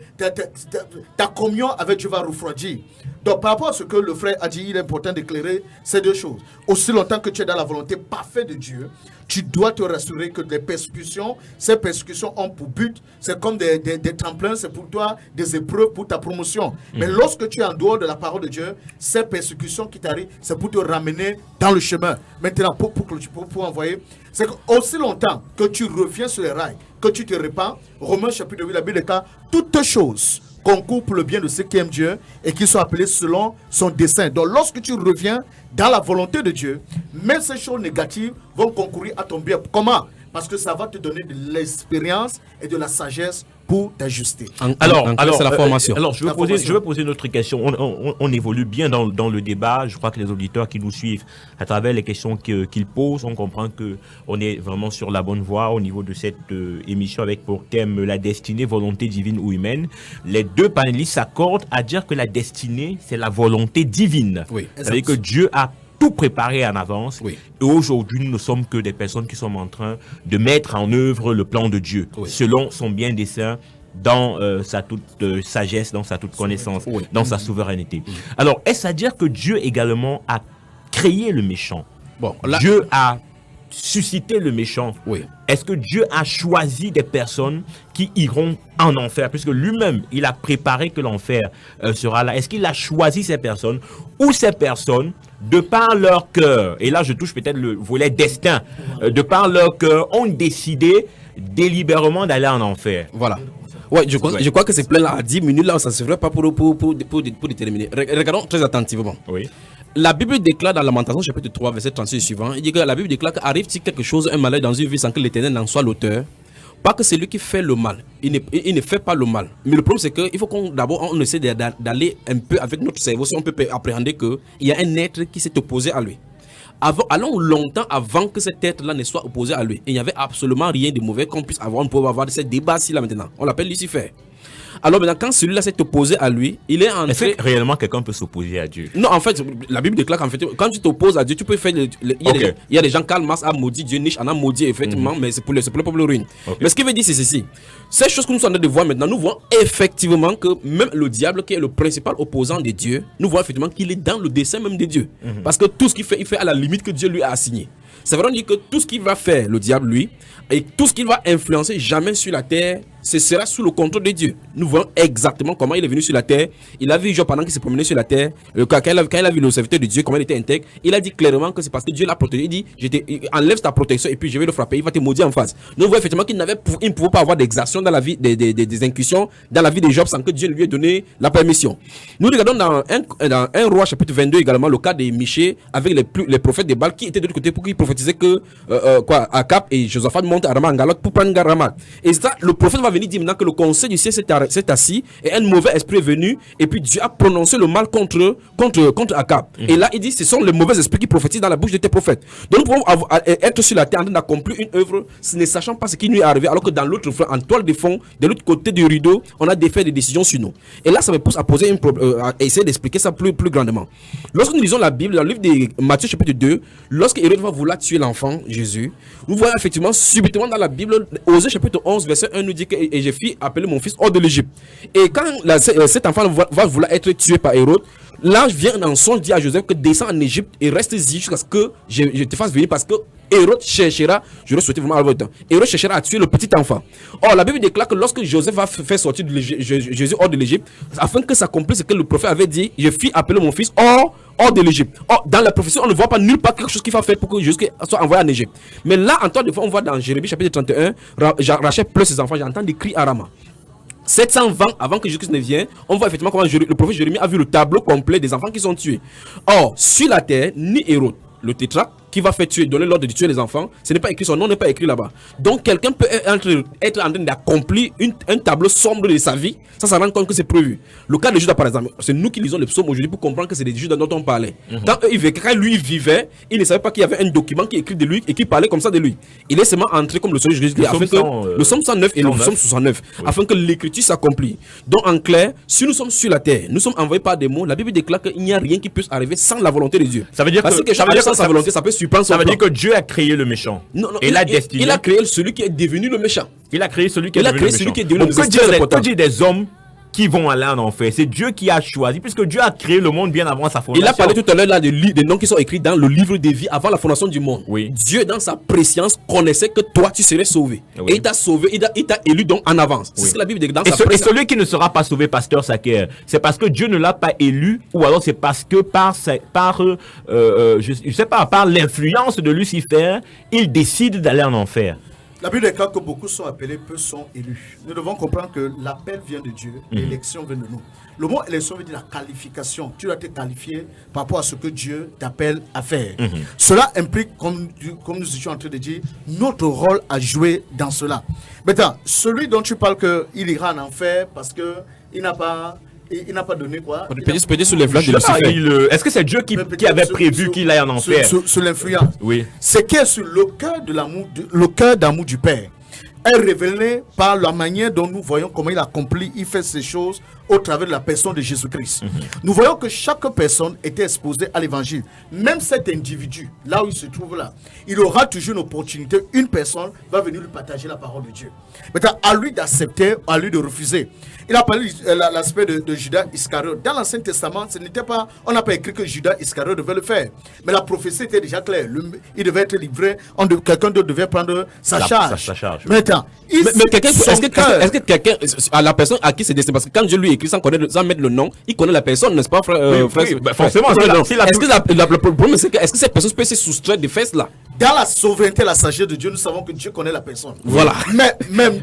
ta communion avec Dieu va refroidir. Donc, par rapport à ce que le frère a dit, il est important d'éclairer ces deux choses. Aussi longtemps que tu es dans la volonté parfaite de Dieu, tu dois te rassurer que ces persécutions ont pour but, c'est comme des tremplins, c'est pour toi des épreuves pour ta promotion. Mais lorsque tu es en dehors de la parole de Dieu, ces persécutions qui t'arrivent, c'est pour te ramener dans le chemin. Maintenant, pour envoyer, c'est aussi longtemps que tu reviens sur les rails, que tu te répands, Romains chapitre 8, la Bible déclare, toutes choses concourent pour le bien de ceux qui aiment Dieu et qui sont appelés selon son dessein. Donc lorsque tu reviens dans la volonté de Dieu, même ces choses négatives vont concourir à ton bien. Comment? Parce que ça va te donner de l'expérience et de la sagesse pour t'ajuster. Alors, c'est la formation. Alors, je vais poser une autre question. On évolue bien dans le débat. Je crois que les auditeurs qui nous suivent à travers les questions qu'ils posent, on comprend qu'on est vraiment sur la bonne voie au niveau de cette émission avec pour thème la destinée, volonté divine ou humaine. Les deux panélistes s'accordent à dire que la destinée, c'est la volonté divine. Oui, c'est-à-dire que Dieu a tout préparé en avance. Oui. Et aujourd'hui, nous ne sommes que des personnes qui sont en train de mettre en œuvre le plan de Dieu, selon son bien dessein, dans sa toute sagesse, dans sa toute connaissance, dans sa souveraineté. Alors, est-ce à dire que Dieu également a créé le méchant? Bon, là, Dieu a susciter le méchant, Oui. est-ce que Dieu a choisi des personnes qui iront en enfer, puisque lui-même, il a préparé que l'enfer sera là. Est-ce qu'il a choisi ces personnes, ou ces personnes, de par leur cœur, et là je touche peut-être le volet destin, de par leur cœur, ont décidé délibérément d'aller en enfer? Voilà. Ouais, je crois que c'est plein là, à 10 minutes là, ça ne se ferait pas pour déterminer. Regardons très attentivement. Oui. La Bible déclare dans Lamentation chapitre 3 verset 36 suivant, il dit que la Bible déclare qu'arrive-t-il quelque chose, un malheur dans une vie sans que l'Éternel n'en soit l'auteur? Pas que c'est lui qui fait le mal, il ne fait pas le mal. Mais le problème c'est qu'il faut d'abord on essaie d'aller un peu avec notre cerveau, si on peut appréhender qu'il y a un être qui s'est opposé à lui. Allons longtemps avant que cet être-là ne soit opposé à lui. Il n'y avait absolument rien de mauvais qu'on puisse avoir. On peut avoir ce débat-ci là maintenant. On l'appelle Lucifer. Alors maintenant, quand celui-là s'est opposé à lui, il est entré... Est-ce que réellement quelqu'un peut s'opposer à Dieu? Non, en fait, la Bible déclare qu'en fait, quand tu t'opposes à Dieu, tu peux faire... Il y a des gens, Karl Marx a maudit Dieu, Nietzsche en a maudit, effectivement, mais c'est pour le peuple ruine. Mais ce qu'il veut dire, c'est ceci. Ces choses que nous sommes en train de voir maintenant, nous voyons effectivement que même le diable, qui est le principal opposant de Dieu, nous voyons effectivement qu'il est dans le dessein même de Dieu. Parce que tout ce qu'il fait, il fait à la limite que Dieu lui a assigné. Ça veut dire que tout ce qu'il va faire, le diable, lui, et tout ce qu'il va influencer jamais sur la terre, ce sera sous le contrôle de Dieu. Nous voyons exactement comment il est venu sur la terre. Il a vu Job pendant qu'il s'est promené sur la terre. Quand il a vu le serviteur de Dieu, comment il était intègre, il a dit clairement que c'est parce que Dieu l'a protégé. Il dit, enlève ta protection et puis je vais le frapper. Il va te maudire en face. Nous voyons effectivement qu'il ne pouvait pas avoir d'exactions dans la vie, des incursions dans la vie de Job sans que Dieu lui ait donné la permission. Nous regardons dans 1 Roi chapitre 22 également le cas de Michée avec les prophètes de Baal qui étaient de l'autre côté pour qu'ils prophétisaient que Akab et Josaphat montent à Rama en Galote pour prendre Rama. Et ça, le prophète va venir dire maintenant que le conseil du ciel s'est assis et un mauvais esprit est venu et puis Dieu a prononcé le mal contre Akab. Et là il dit ce sont les mauvais esprits qui prophétisent dans la bouche de tes prophètes. Donc nous pouvons être sur la terre en train d'accomplir une œuvre ne sachant pas ce qui nous est arrivé, alors que dans l'autre flanc, en toile de fond, de l'autre côté du rideau, on a fait des décisions sur nous. Et là ça me pousse à poser à essayer d'expliquer ça plus grandement. Lorsque nous lisons la Bible dans le livre de Matthieu chapitre 2, lorsque Hérode va vouloir tuer l'enfant Jésus, nous voyons effectivement subitement dans la Bible, Osée chapitre 11 verset 1 nous dit que et j'ai fait appeler mon fils hors de l'Égypte. Et quand cet enfant va vouloir être tué par Hérode, l'ange vient en songe dit à Joseph que descends en Égypte et reste-y jusqu'à ce que je te fasse venir, parce que Hérode cherchera, je souhaité vraiment avoir le temps, Hérode cherchera à tuer le petit enfant. Or la Bible déclare que lorsque Joseph va faire sortir Jésus hors de l'Égypte, afin que s'accomplisse ce que le prophète avait dit, je fis appeler mon fils hors de l'Égypte. Or dans la prophétie on ne voit pas nulle part quelque chose qui va faire pour que Jésus soit envoyé en Égypte. Mais là en temps de fois on voit dans Jérémie chapitre 31, Rachel pleure ses enfants, j'entends des cris à Rama. 720 avant que Jésus ne vienne, on voit effectivement comment le prophète Jérémie a vu le tableau complet des enfants qui sont tués. Or, sur la terre, ni Hérode, le tétrarque, qui va faire tuer, donner l'ordre de tuer les enfants, ce n'est pas écrit, son nom n'est pas écrit là-bas. Donc, quelqu'un peut être en train d'accomplir un tableau sombre de sa vie, ça rend compte que c'est prévu. Le cas de Judas, par exemple, c'est nous qui lisons les psaumes aujourd'hui pour comprendre que c'est des Judas dont on parlait. Quand lui vivait, il ne savait pas qu'il y avait un document qui est écrit de lui et qui parlait comme ça de lui. Il est seulement entré comme le Seigneur Jésus, le psaume 109 et le psaume 69, afin que l'écriture s'accomplisse. Donc, en clair, si nous sommes sur la terre, nous sommes envoyés par des mots, la Bible déclare qu'il n'y a rien qui puisse arriver sans la volonté de Dieu. Ça veut dire que sans sa volonté, ça peut surprendre son plan. Ça veut dire que Dieu a créé le méchant. Non, il a créé celui qui est devenu le méchant. Il a créé celui qui est devenu le méchant. Que dire des hommes qui vont aller en enfer? C'est Dieu qui a choisi, puisque Dieu a créé le monde bien avant sa fondation. Il a parlé tout à l'heure là des noms qui sont écrits dans le livre des vies avant la fondation du monde. Oui. Dieu dans sa préscience connaissait que toi tu serais sauvé. Oui. Et il t'a sauvé, il t'a élu donc en avance. Oui. C'est ce que la Bible dit dans sa préscience. Et celui qui ne sera pas sauvé, pasteur Saker, c'est parce que Dieu ne l'a pas élu, ou alors c'est parce que par l'influence de Lucifer, il décide d'aller en enfer. La Bible déclare que beaucoup sont appelés, peu sont élus. Nous devons comprendre que l'appel vient de Dieu, l'élection vient de nous. Le mot élection veut dire la qualification. Tu dois te qualifier par rapport à ce que Dieu t'appelle à faire. Cela implique, comme nous étions en train de dire, notre rôle à jouer dans cela. Maintenant, celui dont tu parles qu'il ira en enfer parce qu'il n'a pas donné quoi? Peut-être sous l'influence de Lucifer. Est-ce que c'est Dieu qui avait prévu qu'il aille en enfer? Sous l'influence. Oui. C'est que sur le cœur d'amour du Père est révélé par la manière dont nous voyons comment il accomplit, il fait ces choses au travers de la personne de Jésus-Christ. Nous voyons que chaque personne était exposée à l'évangile. Même cet individu, là où il se trouve là, il aura toujours une opportunité. Une personne va venir lui partager la parole de Dieu. Maintenant, à lui d'accepter, à lui de refuser. Il a parlé de l'aspect de Judas Iscariote. Dans l'Ancien Testament, on n'a pas écrit que Judas Iscariote devait le faire. Mais la prophétie était déjà claire. Il devait être livré, quelqu'un d'autre devait prendre sa charge. Maintenant, mais quelqu'un, est-ce que quelqu'un, à la personne à qui c'est destiné, parce que quand Dieu lui écrit sans mettre le nom, il connaît la personne, n'est-ce pas, frère? Forcément. Le problème, c'est que est-ce que cette personne peut se soustraire des fesses là? Dans la souveraineté, la sagesse de Dieu, nous savons que Dieu connaît la personne. Voilà. Mais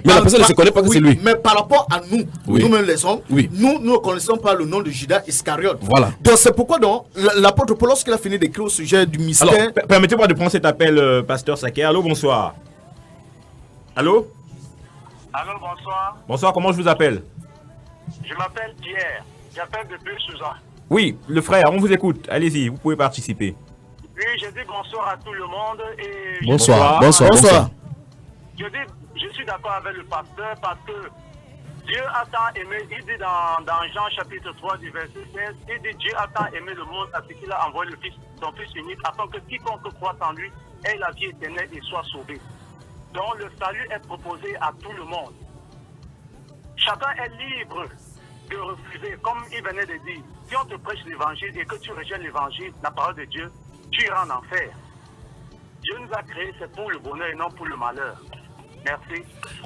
la personne ne se connaît pas que c'est lui. Mais par rapport à nous, nous-mêmes les hommes, nous ne connaissons pas le nom de Judas Iscariote. Voilà. Donc c'est pourquoi l'apôtre Paul, lorsqu'il a fini d'écrire au sujet du mystère... Alors, permettez-moi de prendre cet appel, pasteur Saké. Allô, bonsoir. Allô, bonsoir. Bonsoir, comment je vous appelle? Je m'appelle Pierre. J'appelle depuis Suzanne. Oui, le frère, on vous écoute. Allez-y, vous pouvez participer. Oui, je dis bonsoir à tout le monde. Et Bonsoir. Je suis d'accord avec le pasteur parce que Dieu a tant aimé, il dit dans Jean chapitre 3 du verset 16, il dit Dieu a tant aimé le monde à ce qu'il a envoyé son Fils unique afin que quiconque croit en lui ait la vie éternelle et soit sauvé. Donc le salut est proposé à tout le monde. Chacun est libre de refuser, comme il venait de dire. Si on te prêche l'évangile et que tu rejettes l'évangile, la parole de Dieu, tu iras en enfer. Dieu nous a créés, c'est pour le bonheur et non pour le malheur.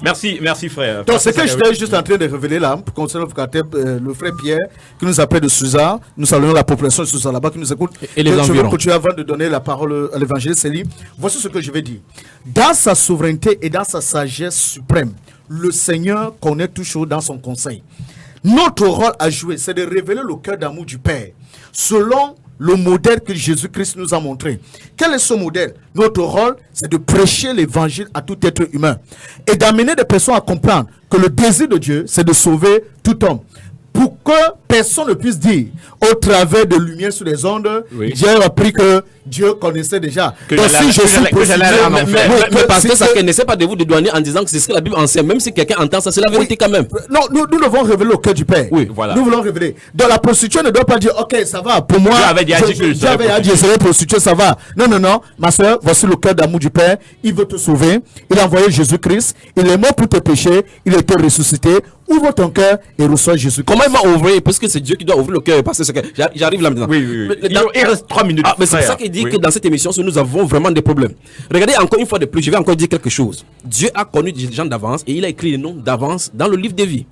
Merci frère. Donc, c'est que j'étais juste en train de révéler là, concernant le frère Pierre, qui nous appelle de Suzanne. Nous saluons la population de Suzanne là-bas qui nous écoute. Et les environs. Je vais continuer avant de donner la parole à l'évangile Céline. Voici ce que je vais dire. Dans sa souveraineté et dans sa sagesse suprême, le Seigneur connaît toujours dans son conseil. Notre rôle à jouer, c'est de révéler le cœur d'amour du Père, selon le modèle que Jésus-Christ nous a montré. Quel est ce modèle? Notre rôle, c'est de prêcher l'évangile à tout être humain et d'amener des personnes à comprendre que le désir de Dieu, c'est de sauver tout homme. Pour que personne ne puisse dire, au travers de lumière sur les ondes, j'ai appris que Dieu connaissait déjà. Mais parce que ça ne connaissait pas de vous dédouaner en disant que c'est ce que la Bible enseigne, même si quelqu'un entend ça, c'est la vérité quand même. Non, nous devons révéler au cœur du Père. Oui, voilà. Nous voulons révéler. Donc la prostituée ne doit pas dire, ok, ça va, pour moi, j'avais dit que je serai prostituée, ça va. Non, ma soeur, voici le cœur d'amour du Père. Il veut te sauver. Il a envoyé Jésus-Christ. Il est mort pour tes péchés. Il a été ressuscité. Ouvre ton cœur et reçois Jésus-Christ. Comment il va ouvrir? Parce que c'est Dieu qui doit ouvrir le cœur. Parce que j'arrive là maintenant. Oui. Il reste 3 minutes. Mais c'est ça qui dit que dans cette émission, nous avons vraiment des problèmes. Regardez encore une fois de plus, je vais encore dire quelque chose. Dieu a connu des gens d'avance et il a écrit les noms d'avance dans le livre des vies.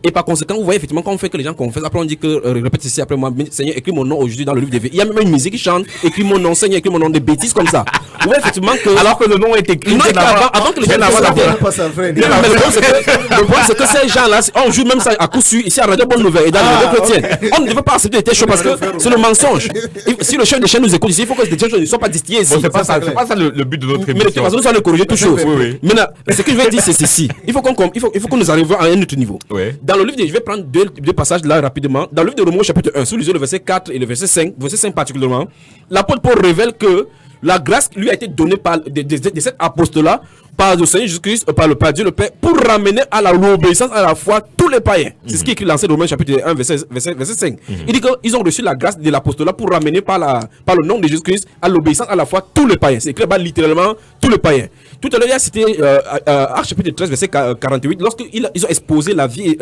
Et par conséquent, vous voyez effectivement quand on fait que les gens confessent, après on dit que répète ici après moi, Seigneur, écris mon nom aujourd'hui dans le livre des vies. Il y a même une musique qui chante, écris mon nom, Seigneur, écris mon nom, des bêtises comme ça. Vous voyez effectivement que. Alors que le nom est écrit. Avant que les gens le problème, c'est que ces gens-là, on joue même ça à coup sûr ici à Radio Bonne Nouvelle et dans les radio chrétiennes. On ne devait pas accepter des choses parce que c'est le mensonge. Si le chef des chaînes nous écoute ici, il faut que des choses ne soient pas distillées ici. C'est pas ça le but de notre émission. Mais de toute façon, nous allons corriger toutes choses. Maintenant, ce que je vais dire, c'est ceci. Il faut que nous arrivions à un autre niveau. Dans le livre, je vais prendre deux passages là rapidement. Dans le livre de Romains, chapitre 1, sous le verset 4 et le verset 5, verset 5 particulièrement, l'apôtre Paul révèle que la grâce lui a été donnée par de cet apôtre-là, par le Seigneur Jésus-Christ, par Dieu le Père, pour ramener à l'obéissance à la foi tous les païens. C'est ce qui est écrit dans Romains chapitre 1, verset 5. Il dit qu'ils ont reçu la grâce de l'apôstolat pour ramener par le nom de Jésus-Christ à l'obéissance à la foi tous les païens. C'est écrit littéralement tous les païens. Tout à l'heure, il y a cité Actes chapitre 13, verset 48, lorsqu'ils ont exposé la vie,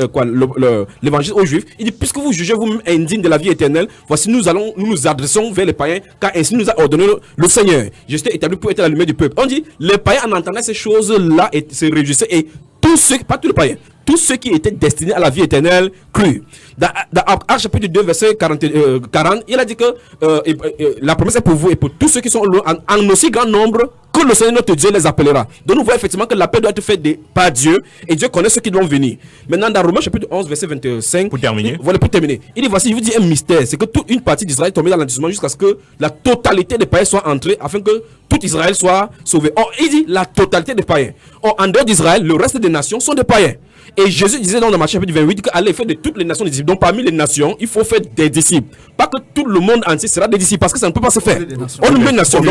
l'évangile aux Juifs. Il dit, puisque vous jugez vous-même indigne de la vie éternelle, voici nous nous adressons vers les païens, car ainsi nous a ordonné le Seigneur. J'étais établi pour être la lumière du peuple. On dit, les païens en entendant ces choses-là se réjouissaient et tous ceux, pas tous les païens, tous ceux qui étaient destinés à la vie éternelle crurent. Dans Actes chapitre 2, verset 40, il a dit que la promesse est pour vous et pour tous ceux qui sont en aussi grand nombre que le Seigneur notre Dieu les appellera. Donc nous voyons effectivement que l'appel doit être fait par Dieu et Dieu connaît ceux qui doivent venir. Maintenant dans Romains chapitre 11, verset 25, pour terminer, il dit voici, je vous dis un mystère, c'est que toute une partie d'Israël est tombée dans l'endurcissement jusqu'à ce que la totalité des païens soit entrée afin que tout Israël soit sauvé. Or, il dit la totalité des païens. Or, en dehors d'Israël, le reste des nations sont des païens. Et Jésus disait dans le Matthieu chapitre 28 qu'allez faire de toutes les nations des disciples. Donc parmi les nations, il faut faire des disciples. Pas que tout le monde entier sera des disciples, parce que ça ne peut pas se faire. Au milieu des nations,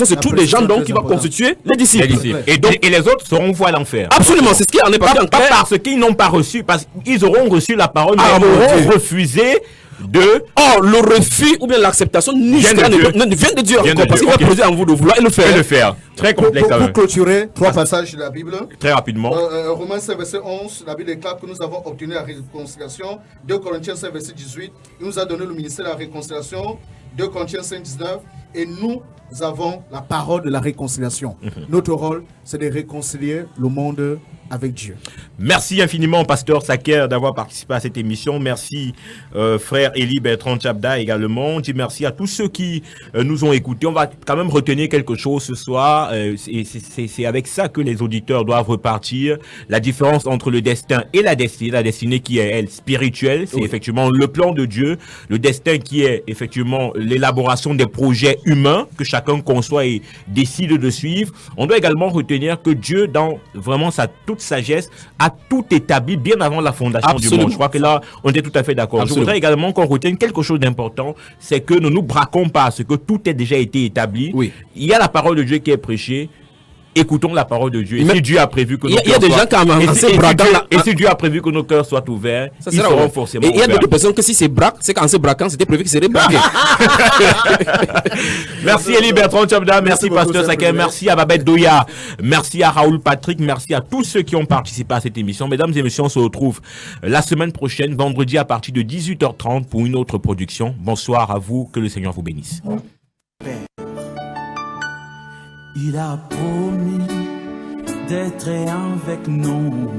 c'est tous les gens donc qui vont constituer les disciples. Et les autres seront voués à l'enfer. Absolument, c'est ce qui en est parti en Pas clair. parce qu'ils n'ont pas reçu, parce qu'ils auront reçu la parole, mais ils auront refusé de... Or, le refus ou bien l'acceptation vient de Dieu. Parce qu'il va produire en vous de vouloir et le faire. Très complexe. Pour clôturer, 3 passages de la Bible. Très rapidement. Romains 5, verset 11, la Bible déclare que nous avons obtenu la réconciliation. 2 Corinthiens 5, verset 18, il nous a donné le ministère de la réconciliation. 2 Corinthiens 5, 19, et nous avons la parole de la réconciliation. Notre rôle, c'est de réconcilier le monde avec Dieu. Merci infiniment, pasteur Saker, d'avoir participé à cette émission. Merci, frère Élie Bertrand Tchabda également. On dit merci à tous ceux qui nous ont écoutés. On va quand même retenir quelque chose ce soir. C'est avec ça que les auditeurs doivent repartir. La différence entre le destin et la destinée qui est, elle, spirituelle, c'est effectivement le plan de Dieu. Le destin qui est, effectivement, l'élaboration des projets humains que chacun conçoit et décide de suivre. On doit également retenir que Dieu, dans vraiment toute sagesse, a tout établi bien avant la fondation du monde. Je crois que là, on est tout à fait d'accord. Je voudrais également qu'on retienne quelque chose d'important, c'est que ne nous braquons pas, ce que tout a déjà été établi. Oui. Il y a la parole de Dieu qui est prêchée. Écoutons la parole de Dieu. Et si Dieu a prévu que nos cœurs si Dieu a prévu que nos cœurs soient ouverts, ils seront forcément ouverts. Et il y a d'autres personnes que si c'est braque, c'est qu'en se braquant, c'était prévu que c'est braqué. Merci Élie Bertrand Tchabda, merci Pasteur Saker, merci à Babette Doya, merci à Raoul Patrick, merci à tous ceux qui ont participé à cette émission. Mesdames et messieurs, on se retrouve la semaine prochaine, vendredi à partir de 18h30 pour une autre production. Bonsoir à vous, que le Seigneur vous bénisse. Il a promis d'être avec nous.